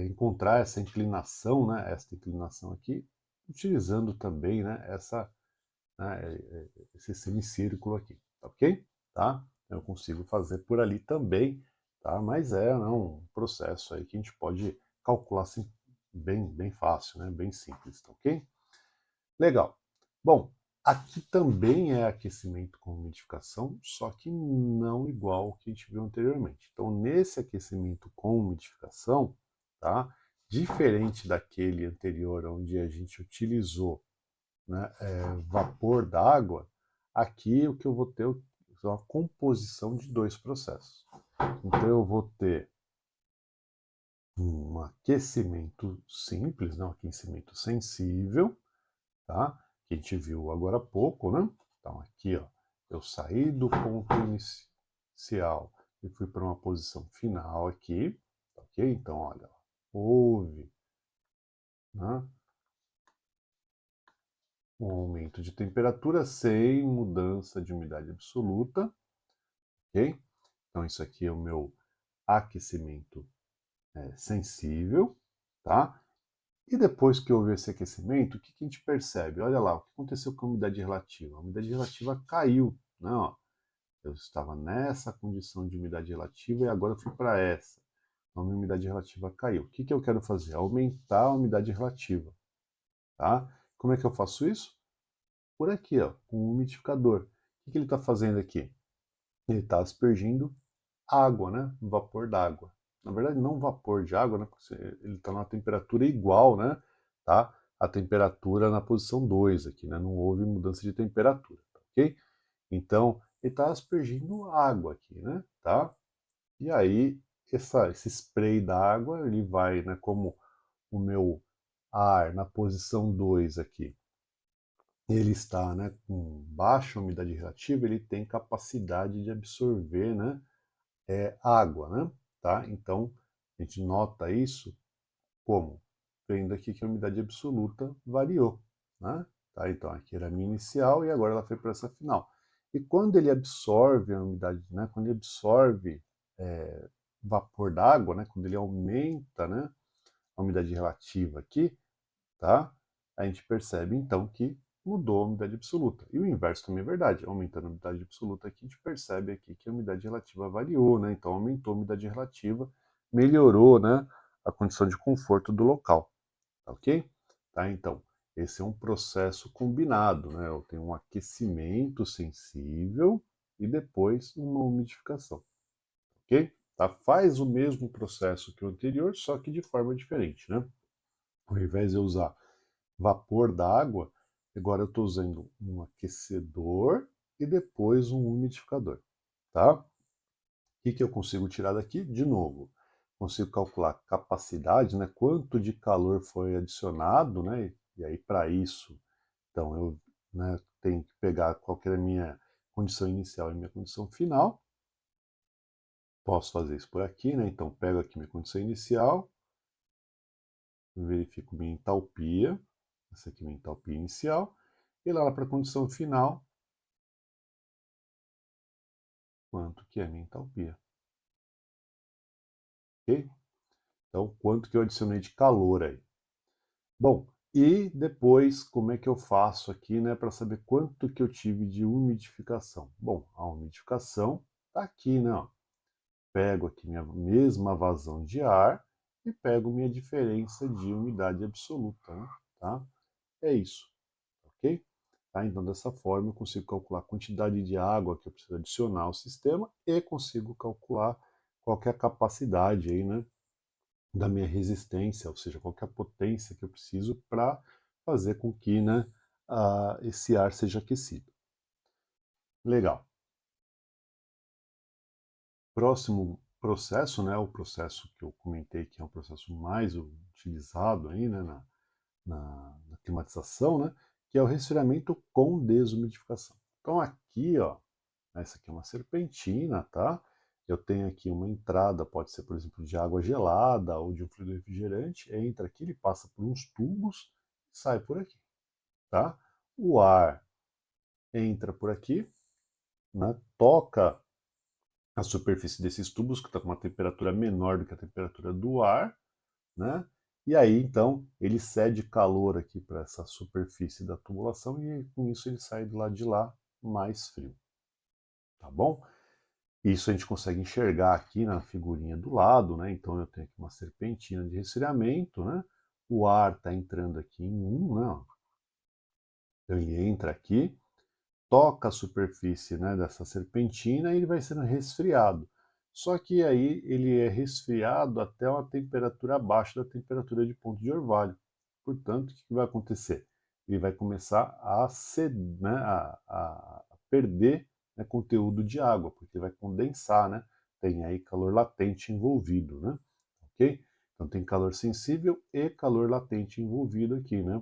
encontrar essa inclinação, né, essa inclinação aqui, utilizando também, né, esse semicírculo aqui, tá ok? Tá? Eu consigo fazer por ali também, tá? Mas é, né, um processo aí que a gente pode calcular assim, bem fácil, né, bem simples, tá ok? Legal. Bom, aqui também é aquecimento com umidificação, só que não igual ao que a gente viu anteriormente. Então, nesse aquecimento com umidificação, tá? Diferente daquele anterior, onde a gente utilizou, né, vapor d'água, aqui o que eu vou ter é uma composição de dois processos. Então, eu vou ter um aquecimento simples, né, um aquecimento sensível, tá? Que a gente viu agora há pouco, né? Então aqui, ó, eu saí do ponto inicial e fui para uma posição final aqui, ok? Então, olha, houve, né, um aumento de temperatura sem mudança de umidade absoluta, ok? Então isso aqui é o meu aquecimento sensível, tá? E depois que houve esse aquecimento, o que que a gente percebe? Olha lá, o que aconteceu com a umidade relativa? A umidade relativa caiu, né? Ó, eu estava nessa condição de umidade relativa e agora eu fui para essa. Então, a minha umidade relativa caiu. O que que eu quero fazer? Aumentar a umidade relativa, tá? Como é que eu faço isso? Por aqui, ó, com o umidificador. O que que ele está fazendo aqui? Ele está aspergindo água, né? Vapor d'água. Na verdade, não vapor de água, né? Porque ele está numa temperatura igual, né? Tá? A temperatura na posição 2 aqui, né? Não houve mudança de temperatura, tá ok? Então, ele está aspergindo água aqui, né? Tá? E aí, esse spray da água, ele vai, né? Como o meu ar na posição 2 aqui, ele está, né, com baixa umidade relativa, ele tem capacidade de absorver, né? Água, né? Tá? Então, a gente nota isso como? Vendo aqui que a umidade absoluta variou, né? Tá? Então, aqui era a minha inicial e agora ela foi para essa final. E quando ele absorve a umidade, né? Quando ele absorve vapor d'água, né? Quando ele aumenta, né? A umidade relativa aqui, tá? A gente percebe então que mudou a umidade absoluta. E o inverso também é verdade. Aumentando a umidade absoluta aqui, a gente percebe aqui que a umidade relativa variou, né? Então aumentou a umidade relativa, melhorou, né, a condição de conforto do local, tá ok? Tá? Então, esse é um processo combinado, né? Eu tenho um aquecimento sensível e depois uma umidificação, ok? Tá? Faz o mesmo processo que o anterior, só que de forma diferente, né? Ao invés de eu usar vapor da água, agora eu estou usando um aquecedor e depois um umidificador, tá? O que que eu consigo tirar daqui? De novo, consigo calcular a capacidade, né? Quanto de calor foi adicionado, né? E aí para isso, então eu, né, tenho que pegar qual que é a minha condição inicial e minha condição final. Posso fazer isso por aqui, né? Então pego aqui minha condição inicial, verifico minha entalpia, essa aqui é minha entalpia inicial, e lá para a condição final, quanto que é a minha entalpia. Ok? Então, quanto que eu adicionei de calor aí. Bom, e depois, como é que eu faço aqui, né, para saber quanto que eu tive de umidificação? Bom, a umidificação está aqui, né? Ó. Pego aqui minha mesma vazão de ar e pego minha diferença de umidade absoluta, né? Tá? É isso, ok? Tá? Então, dessa forma, eu consigo calcular a quantidade de água que eu preciso adicionar ao sistema e consigo calcular qual que é a capacidade aí, né, da minha resistência, ou seja, qual que é a potência que eu preciso para fazer com que, né, esse ar seja aquecido. Legal. Próximo processo, né, o processo que eu comentei que é um processo mais utilizado aí, né, na climatização, né, que é o resfriamento com desumidificação. Então aqui, ó, essa aqui é uma serpentina, tá? Eu tenho aqui uma entrada, pode ser, por exemplo, de água gelada ou de um fluido refrigerante. Entra aqui, ele passa por uns tubos e sai por aqui, tá? O ar entra por aqui, né? Toca a superfície desses tubos, que está com uma temperatura menor do que a temperatura do ar, né? E aí, então, ele cede calor aqui para essa superfície da tubulação e com isso ele sai do lado de lá mais frio, tá bom? Isso a gente consegue enxergar aqui na figurinha do lado, né? Então eu tenho aqui uma serpentina de resfriamento, né? O ar está entrando aqui em um, né? Então ele entra aqui, toca a superfície, né, dessa serpentina e ele vai sendo resfriado. Só que aí ele é resfriado até uma temperatura abaixo da temperatura de ponto de orvalho. Portanto, o que vai acontecer? Ele vai começar a, né, a perder, né, conteúdo de água, porque ele vai condensar, né? Tem aí calor latente envolvido, né? Ok? Então tem calor sensível e calor latente envolvido aqui, né?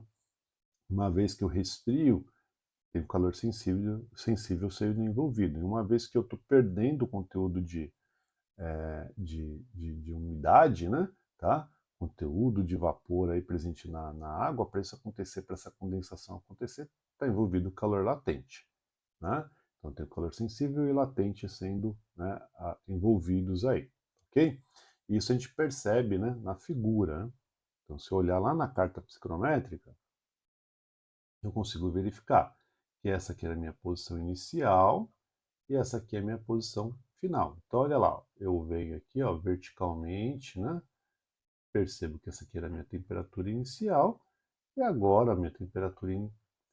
Uma vez que eu resfrio, tem o calor sensível sendo envolvido. E uma vez que eu estou perdendo o conteúdo de umidade, né? Tá? Conteúdo de vapor aí presente na água, para isso acontecer, para essa condensação acontecer, está envolvido o calor latente. Né? Então tem o calor sensível e latente sendo, né, envolvidos aí. Ok? Isso a gente percebe, né, na figura. Né? Então, se eu olhar lá na carta psicrométrica, eu consigo verificar que essa aqui era a minha posição inicial e essa aqui é a minha posição final. Então, olha lá, eu venho aqui, ó, verticalmente, né? Percebo que essa aqui era a minha temperatura inicial e agora a minha temperatura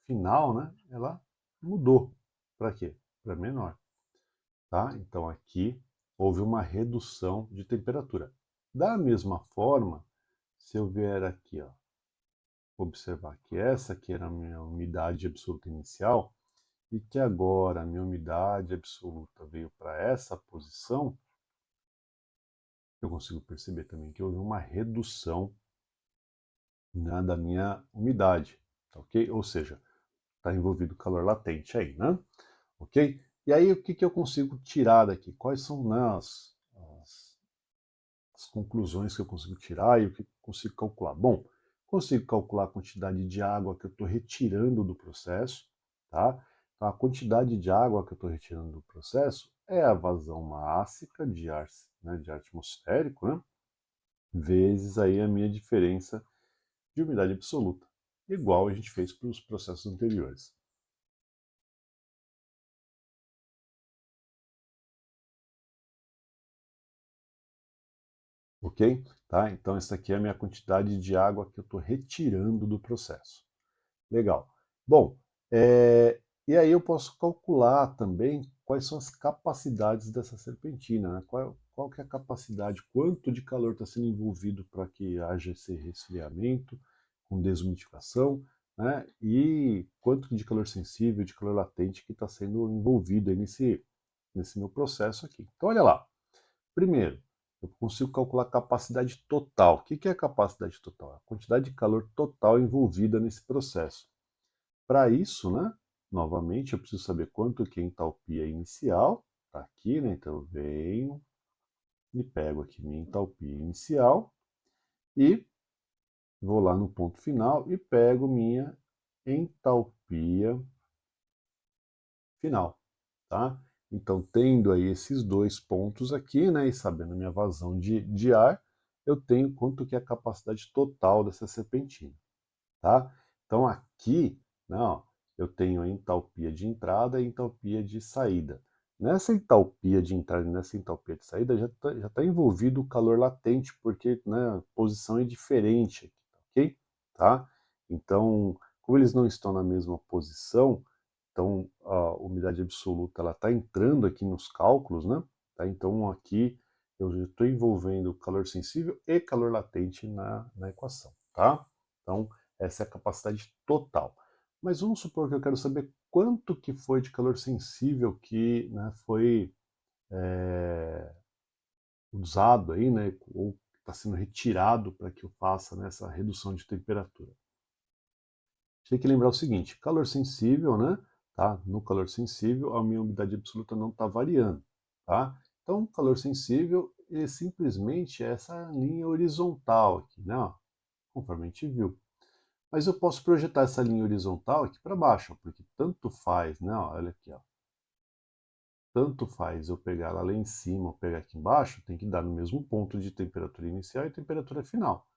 final, né? Ela mudou. Para quê? Para menor, tá? Então, aqui houve uma redução de temperatura. Da mesma forma, se eu vier aqui, ó, observar que essa aqui era a minha umidade absoluta inicial e que agora a minha umidade absoluta veio para essa posição, eu consigo perceber também que houve uma redução, né, da minha umidade, tá ok? Ou seja, está envolvido calor latente aí, né? Ok? E aí o que, que eu consigo tirar daqui? Quais são, né, as conclusões que eu consigo tirar e o que eu consigo calcular? Bom, consigo calcular a quantidade de água que eu estou retirando do processo, tá? Então, a quantidade de água que eu estou retirando do processo é a vazão mássica de ar, né, de ar atmosférico, né? Vezes aí a minha diferença de umidade absoluta, igual a gente fez para os processos anteriores. Ok? Tá? Então, essa aqui é a minha quantidade de água que eu estou retirando do processo. Legal. Bom, e aí eu posso calcular também quais são as capacidades dessa serpentina, né? Qual que é a capacidade, quanto de calor está sendo envolvido para que haja esse resfriamento com desumidificação, né? E quanto de calor sensível, de calor latente que está sendo envolvido aí nesse meu processo aqui. Então, olha lá. Primeiro, eu consigo calcular a capacidade total. O que é a capacidade total? A quantidade de calor total envolvida nesse processo. Para isso, né, novamente, eu preciso saber quanto que é a entalpia inicial. Está aqui, né? Então eu venho e pego aqui minha entalpia inicial e vou lá no ponto final e pego minha entalpia final, tá? Então, tendo aí esses dois pontos aqui, né, e sabendo minha vazão de ar, eu tenho quanto que é a capacidade total dessa serpentina, tá? Então, aqui, né, ó, eu tenho a entalpia de entrada e a entalpia de saída. Nessa entalpia de entrada e nessa entalpia de saída já tá envolvido o calor latente, porque, né, a posição é diferente aqui, ok? Tá? Então, como eles não estão na mesma posição, então a umidade absoluta ela está entrando aqui nos cálculos, né? Tá? Então aqui eu já estou envolvendo calor sensível e calor latente na equação, tá? Então essa é a capacidade total. Mas vamos supor que eu quero saber quanto que foi de calor sensível que, né, foi usado aí, né, ou está sendo retirado para que eu faça, né, essa redução de temperatura. Tem que lembrar o seguinte, calor sensível, né? Tá? No calor sensível, a minha umidade absoluta não está variando, tá? Então, calor sensível ele simplesmente é essa linha horizontal aqui, né? Ó, conforme a gente viu. Mas eu posso projetar essa linha horizontal aqui para baixo, ó, porque tanto faz, né? Ó, olha aqui, ó. Tanto faz eu pegar ela lá em cima ou pegar aqui embaixo, tem que dar no mesmo ponto de temperatura inicial e temperatura final,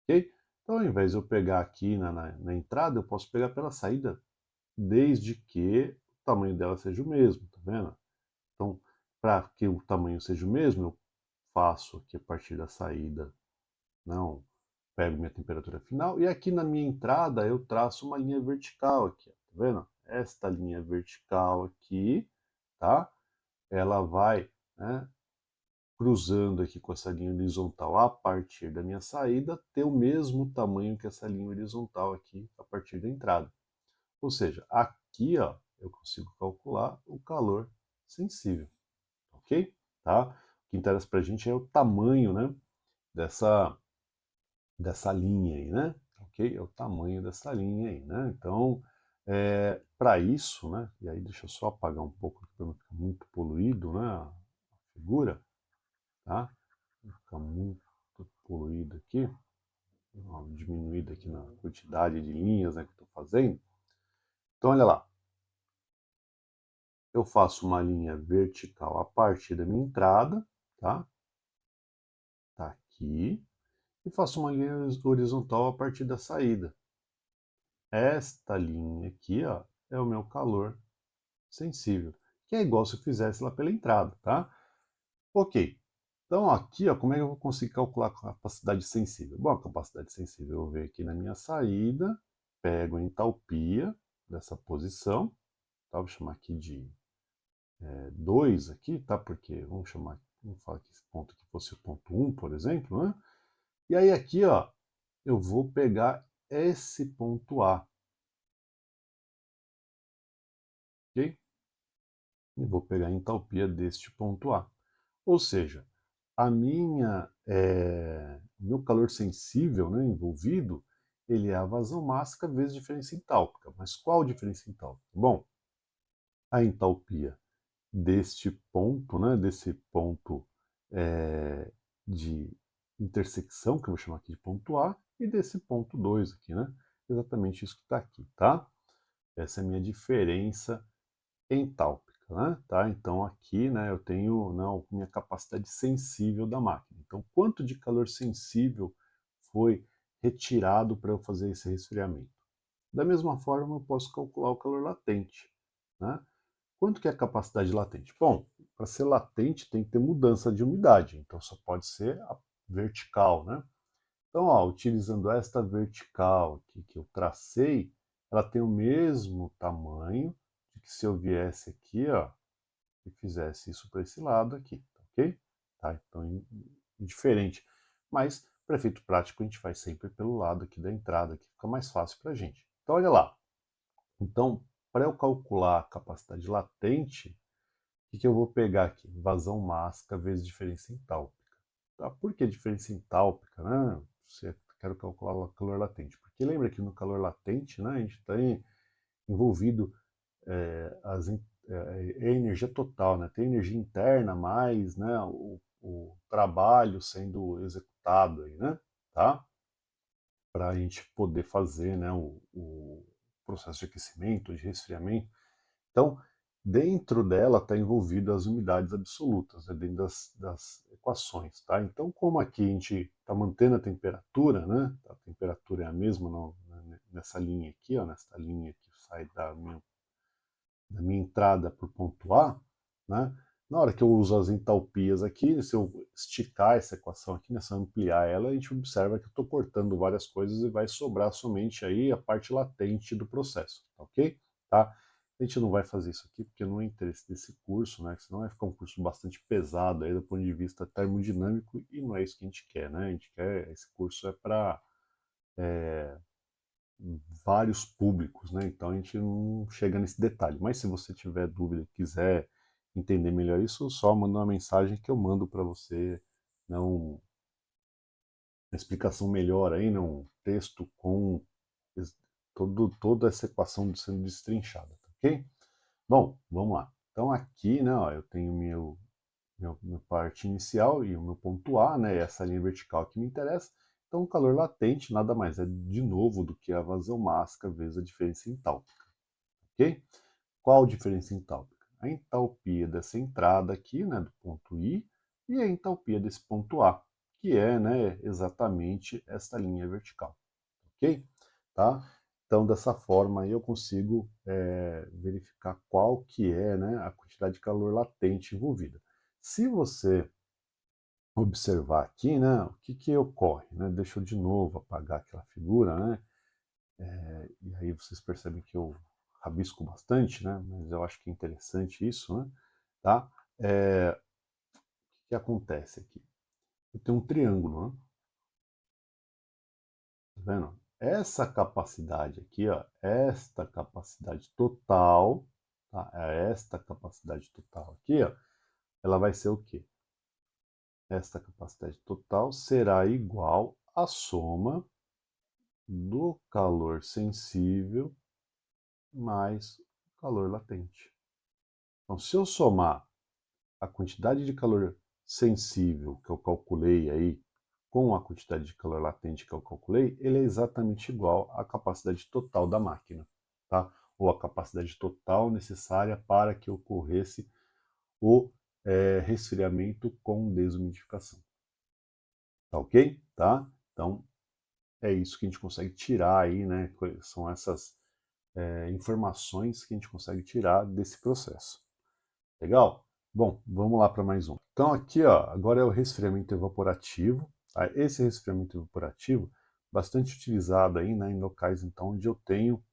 ok? Então, ao invés de eu pegar aqui na entrada, eu posso pegar pela saída desde que o tamanho dela seja o mesmo, tá vendo? Então, para que o tamanho seja o mesmo, eu faço aqui a partir da saída, não, pego minha temperatura final e aqui na minha entrada eu traço uma linha vertical aqui, tá vendo? Esta linha vertical aqui, tá? Ela vai, né, cruzando aqui com essa linha horizontal a partir da minha saída, ter o mesmo tamanho que essa linha horizontal aqui a partir da entrada. Ou seja, aqui ó, eu consigo calcular o calor sensível, ok? Tá? O que interessa para a gente é o tamanho, né, dessa linha aí, né? Ok? É o tamanho dessa linha aí, né? Então, para isso, né? E aí deixa eu só apagar um pouco para não ficar muito poluído, né? A figura, tá? Não ficar muito poluído aqui. Uma diminuída aqui na quantidade de linhas, né, que eu estou fazendo. Então, olha lá. Eu faço uma linha vertical a partir da minha entrada, tá? Tá aqui. e faço uma linha horizontal a partir da saída. Esta linha aqui, ó, é o meu calor sensível, que é igual se eu fizesse lá pela entrada, tá? Ok. Então aqui, ó, como é que eu vou conseguir calcular a capacidade sensível? Bom, a capacidade sensível eu venho aqui na minha saída, pego a entalpia dessa posição, tá? Vou chamar aqui de 2 aqui, tá? Porque vamos falar que esse ponto aqui fosse o ponto 1, por exemplo, né? E aí aqui, ó, eu vou pegar esse ponto A, ok? E vou pegar a entalpia deste ponto A. Ou seja, meu calor sensível, né, envolvido, ele é a vazão mássica vezes diferença entálpica. Mas qual diferença entálpica? Bom, a entalpia deste ponto, né, desse ponto é, de intersecção, que eu vou chamar aqui de ponto A, e desse ponto 2 aqui, né? Exatamente isso que está aqui, tá? Essa é a minha diferença entálpica, né? Tá? Então aqui, né, eu tenho, não, minha capacidade sensível da máquina. Então, quanto de calor sensível foi retirado para eu fazer esse resfriamento? Da mesma forma, eu posso calcular o calor latente, né? Quanto que é a capacidade latente? Bom, para ser latente tem que ter mudança de umidade, então só pode ser a vertical, né? Então, ó, utilizando esta vertical aqui que eu tracei, ela tem o mesmo tamanho de que se eu viesse aqui, ó, e fizesse isso para esse lado aqui, ok? Tá? Então, indiferente. Mas, para efeito prático, a gente faz sempre pelo lado aqui da entrada, que fica mais fácil para a gente. Então, olha lá. Então, para eu calcular a capacidade latente, o que eu vou pegar aqui? Vazão mássica vezes diferença entálpica. Tá? Por que diferença entálpica, né? Se eu quero calcular o calor latente. Porque lembra que no calor latente, né, a gente está envolvido é energia total, né? Tem energia interna mais, né, o trabalho sendo executado aí, né? Tá? Para a gente poder fazer, né, o processo de aquecimento, de resfriamento. Então, dentro dela está envolvido as umidades absolutas, né, dentro das equações, tá? Então, como aqui a gente está mantendo a temperatura, né? A temperatura é a mesma nessa linha aqui, ó, nessa linha que sai da minha entrada para o ponto A, né? Na hora que eu uso as entalpias aqui, se eu esticar essa equação aqui, né, se eu ampliar ela, a gente observa que eu estou cortando várias coisas e vai sobrar somente aí a parte latente do processo, ok? Tá? A gente não vai fazer isso aqui porque não é interesse desse curso, né? Senão vai ficar um curso bastante pesado aí do ponto de vista termodinâmico e não é isso que a gente quer, né? A gente quer, esse curso é para vários públicos, né? Então a gente não chega nesse detalhe. Mas se você tiver dúvida e quiser entender melhor isso, só manda uma mensagem que eu mando para você, né, uma explicação melhor aí, né, um texto com toda essa equação sendo destrinchada, tá ok? Bom, vamos lá. Então aqui, né, ó, eu tenho minha parte inicial e o meu ponto A, né, essa linha vertical que me interessa. Então, o calor latente nada mais é de novo do que a vazão mássica vezes a diferença entálpica, ok? Qual a diferença entálpica? A entalpia dessa entrada aqui, né, do ponto I, e a entalpia desse ponto A, que é, né, exatamente esta linha vertical, ok? Tá? Então, dessa forma aí eu consigo verificar qual que é, né, a quantidade de calor latente envolvida. Se você observar aqui, né, o que que ocorre, né? Deixa eu de novo apagar aquela figura, né? E aí vocês percebem que eu rabisco bastante, né? Mas eu acho que é interessante isso, né? Tá? O que acontece aqui? Eu tenho um triângulo, né? Tá vendo? Essa capacidade aqui, ó, esta capacidade total, tá? Esta capacidade total aqui, ó, ela vai ser o quê? Esta capacidade total será igual à soma do calor sensível mais o calor latente. Então, se eu somar a quantidade de calor sensível que eu calculei aí com a quantidade de calor latente que eu calculei, ele é exatamente igual à capacidade total da máquina, tá? Ou a capacidade total necessária para que ocorresse o resfriamento com desumidificação. Tá ok? Tá? Então, é isso que a gente consegue tirar aí, né? São essas informações que a gente consegue tirar desse processo. Legal? Bom, vamos lá para mais um. Então aqui, ó, agora é o resfriamento evaporativo. Tá? Esse resfriamento evaporativo, bastante utilizado aí, né, em locais então onde eu tenho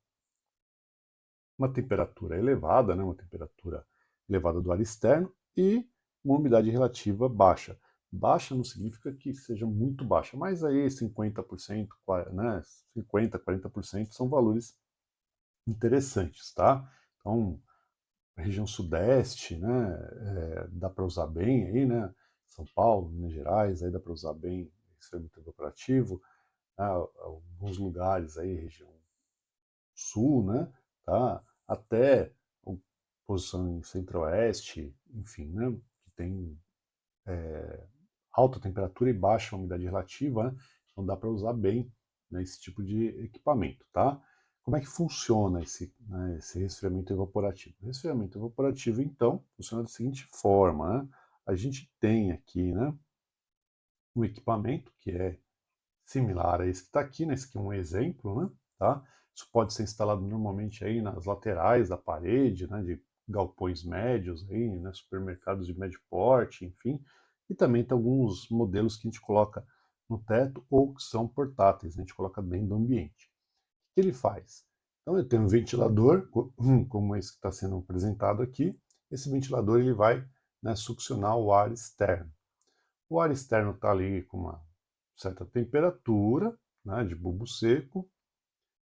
uma temperatura elevada, né, uma temperatura elevada do ar externo e uma umidade relativa baixa. Baixa não significa que seja muito baixa, mas aí 50%, né, 50, 40% são valores interessantes, tá? Então, região sudeste, né, dá para usar bem aí, né? São Paulo, Minas Gerais, aí dá para usar bem resfriamento evaporativo. Né, alguns lugares aí, região sul, né, tá? Até a posição em centro-oeste, enfim, né, que tem alta temperatura e baixa umidade relativa, né? Então dá para usar bem, né, esse tipo de equipamento, tá? Como é que funciona esse, né, esse resfriamento evaporativo? O resfriamento evaporativo, então, funciona da seguinte forma, né? A gente tem aqui, né, um equipamento que é similar a esse que está aqui, né? Esse aqui é um exemplo, né? Tá? Isso pode ser instalado normalmente aí nas laterais da parede, né? De galpões médios aí, né? Supermercados de médio porte, enfim. E também tem alguns modelos que a gente coloca no teto ou que são portáteis, né? A gente coloca dentro do ambiente. O que ele faz? Então ele tem um ventilador, como esse que está sendo apresentado aqui. Esse ventilador ele vai, né, succionar o ar externo. O ar externo está ali com uma certa temperatura, né, de bulbo seco,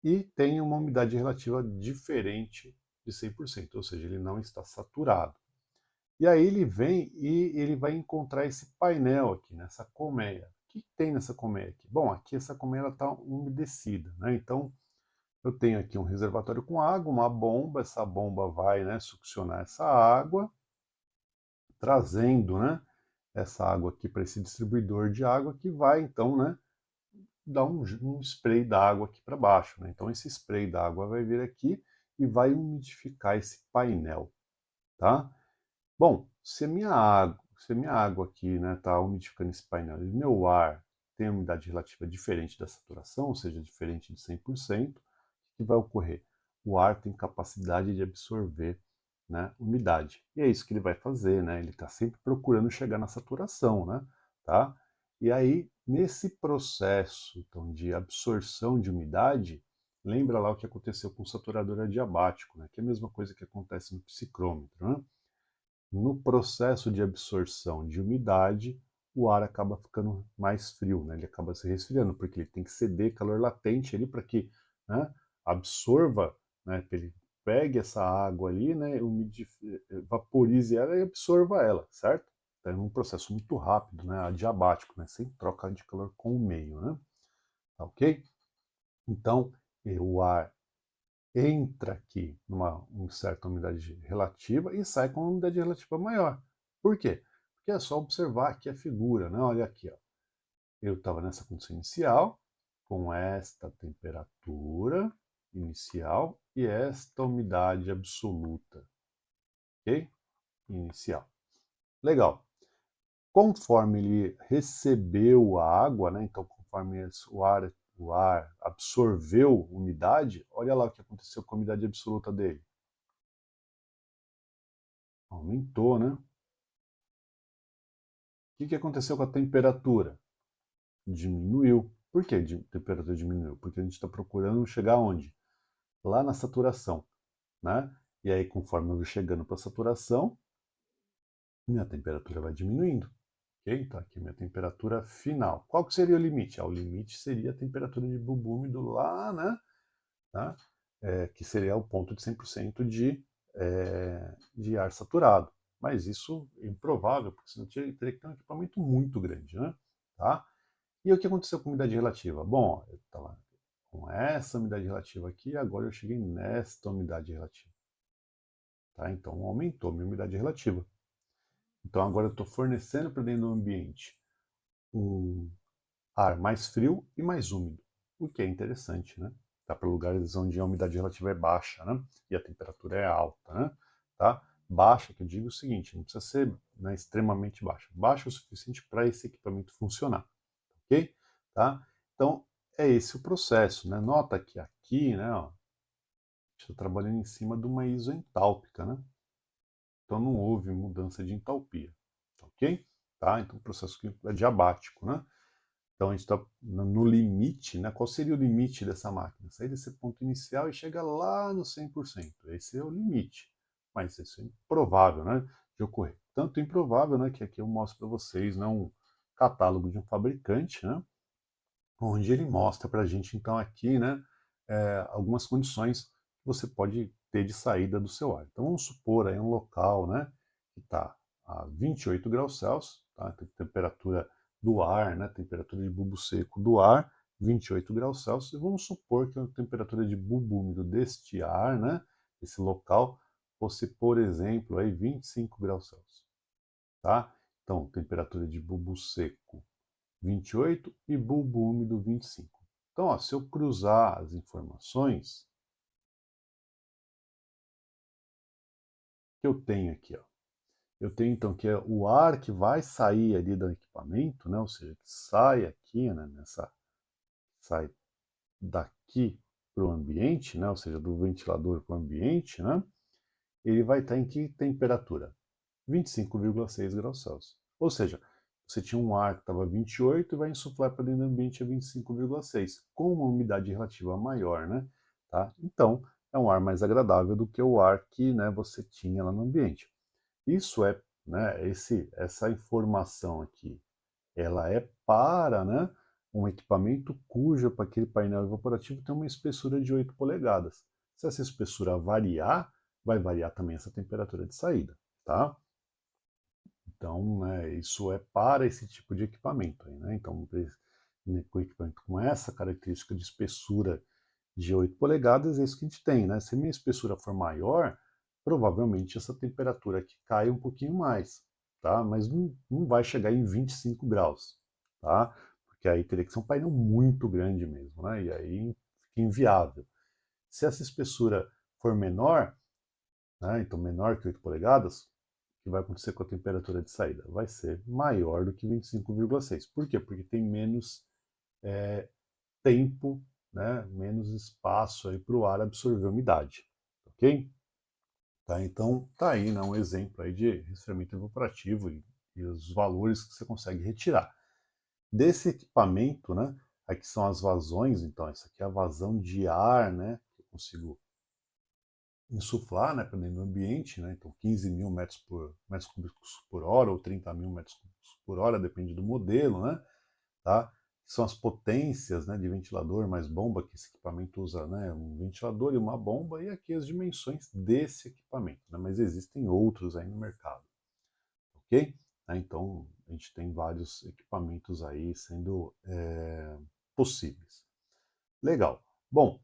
e tem uma umidade relativa diferente de 100%, ou seja, ele não está saturado. E aí ele vem e ele vai encontrar esse painel aqui, nessa colmeia. O que tem nessa colmeia aqui? Bom, aqui essa colmeia está umedecida, né? Então eu tenho aqui um reservatório com água, uma bomba, essa bomba vai, né, succionar essa água, trazendo, né, essa água aqui para esse distribuidor de água que vai então, né, dar um spray d'água aqui para baixo, né? Então esse spray d'água vai vir aqui e vai umidificar esse painel, tá? Bom, se a minha água aqui, né, tá umidificando esse painel e meu ar tem umidade relativa diferente da saturação, ou seja, diferente de 100%, o que vai ocorrer? O ar tem capacidade de absorver, né, umidade. E é isso que ele vai fazer, né? Ele está sempre procurando chegar na saturação, né? Tá? E aí, nesse processo então, de absorção de umidade, lembra lá o que aconteceu com o saturador adiabático, né? Que é a mesma coisa que acontece no psicrômetro, né? No processo de absorção de umidade, o ar acaba ficando mais frio, né? Ele acaba se resfriando, porque ele tem que ceder calor latente ali para que, né, absorva, né, que ele pegue essa água ali, né, vaporize ela e absorva ela, certo? Então, é um processo muito rápido, né, adiabático, né, sem troca de calor com o meio, né? Tá ok? Então, o ar entra aqui uma certa umidade relativa e sai com uma umidade relativa maior. Por quê? Porque é só observar aqui a figura, né? Olha aqui, ó. Eu estava nessa condição inicial, com esta temperatura inicial e esta umidade absoluta, ok? Inicial. Legal. Conforme ele recebeu a água, né? Então, conforme o ar absorveu umidade, olha lá o que aconteceu com a umidade absoluta dele. Aumentou, né? O que aconteceu com a temperatura? Diminuiu. Por que a temperatura diminuiu? Porque a gente está procurando chegar onde? Lá na saturação, né? E aí, conforme eu vou chegando para a saturação, minha temperatura vai diminuindo. Ok? Então, aqui minha temperatura final. Qual que seria o limite? O limite seria a temperatura de bulbo úmido lá, né? Tá? Que seria o ponto de 100% de ar saturado. Mas isso é improvável, porque senão teria que ter um equipamento muito grande, né? Tá? E o que aconteceu com a umidade relativa? Bom, eu estava com essa umidade relativa aqui, agora eu cheguei nesta umidade relativa. Tá? Então aumentou minha umidade relativa. Então agora eu estou fornecendo para dentro do ambiente um ar mais frio e mais úmido, o que é interessante, né? Tá para lugares onde a umidade relativa é baixa, né? E a temperatura é alta, né? Tá? Baixa, que eu digo o seguinte, não precisa ser, né, extremamente baixa. Baixa o suficiente para esse equipamento funcionar, ok? Tá? Então, é esse o processo, né? Nota que aqui, né, ó, está trabalhando em cima de uma isoentálpica, né? Então não houve mudança de entalpia, ok? Tá? Então o processo químico é diabático, né? Então a gente está no limite, né? Qual seria o limite dessa máquina? Sair desse ponto inicial e chega lá no 100%. Esse é o limite. Mas isso é improvável, né? De ocorrer. Tanto improvável, né? Que aqui eu mostro para vocês, né? Um catálogo de um fabricante, né? Onde ele mostra para a gente, então, aqui, né, algumas condições que você pode ter de saída do seu ar. Então, vamos supor aí um local, né, que está a 28 graus Celsius, tá? Então, temperatura do ar, né, temperatura de bulbo seco do ar, 28 graus Celsius, e vamos supor que a temperatura de bulbo úmido deste ar, né, esse local, fosse, por exemplo, aí 25 graus Celsius, tá? Então, temperatura de bulbo seco 28 e bulbo úmido 25. Então, ó, se eu cruzar as informações que eu tenho aqui, ó, eu tenho então que é o ar que vai sair ali do equipamento, né, ou seja, que sai aqui, né, sai daqui para o ambiente, né, ou seja, do ventilador para o ambiente, né, ele vai estar em que temperatura? 25,6 graus Celsius. Ou seja, você tinha um ar que estava 28 e vai insuflar para dentro do ambiente a 25,6, com uma umidade relativa maior, né? Tá? Então, é um ar mais agradável do que o ar que, né, você tinha lá no ambiente. Isso é, né, essa informação aqui, ela é para, né, um equipamento cujo para aquele painel evaporativo tem uma espessura de 8 polegadas. Se essa espessura variar, vai variar também essa temperatura de saída, tá? Então, né, isso é para esse tipo de equipamento. Aí, né? Então, com equipamento com essa característica de espessura de 8 polegadas, é isso que a gente tem. Né? Se a minha espessura for maior, provavelmente essa temperatura aqui cai um pouquinho mais, tá? Mas não vai chegar em 25 graus, tá? Porque aí teria que ser um painel muito grande mesmo, né? E aí fica inviável. Se essa espessura for menor, né, então menor que 8 polegadas, o que vai acontecer com a temperatura de saída? Vai ser maior do que 25,6. Por quê? Porque tem menos tempo, né, menos espaço para o ar absorver umidade. Ok? Tá, então, tá aí, né, um exemplo aí de resfriamento evaporativo e os valores que você consegue retirar. Desse equipamento, né, aqui são as vazões, então, essa aqui é a vazão de ar, né, que eu consigo insuflar, né, para dentro do ambiente, né, então 15 mil metros cúbicos por hora ou 30 mil metros cúbicos por hora, depende do modelo, né, tá? São as potências, né, de ventilador mais bomba que esse equipamento usa, né, um ventilador e uma bomba, e aqui as dimensões desse equipamento, né, mas existem outros aí no mercado, ok? Então a gente tem vários equipamentos aí sendo possíveis. Legal. Bom,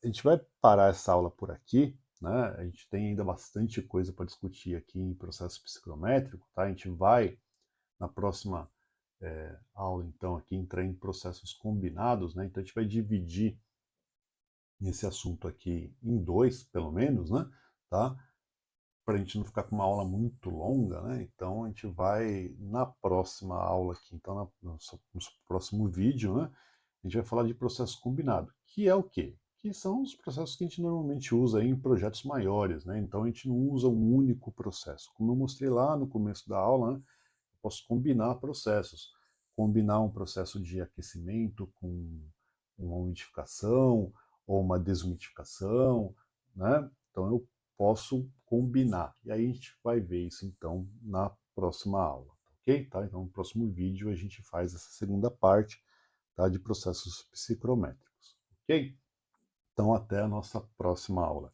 a gente vai parar essa aula por aqui, né? A gente tem ainda bastante coisa para discutir aqui em processo psicométrico, tá? A gente vai, na próxima aula, então, aqui entrar em processos combinados, né? Então a gente vai dividir esse assunto aqui em dois, pelo menos, né? Tá? Para a gente não ficar com uma aula muito longa, né? Então a gente vai na próxima aula aqui, então no próximo vídeo, né? A gente vai falar de processo combinado, que é o quê? Que são os processos que a gente normalmente usa em projetos maiores, né? Então a gente não usa um único processo. Como eu mostrei lá no começo da aula, né? Eu posso combinar processos, combinar um processo de aquecimento com uma umidificação ou uma desumidificação, né? Então eu posso combinar. E aí a gente vai ver isso então na próxima aula, ok? Tá? Então no próximo vídeo a gente faz essa segunda parte, tá, de processos psicrométricos, ok? Então até a nossa próxima aula.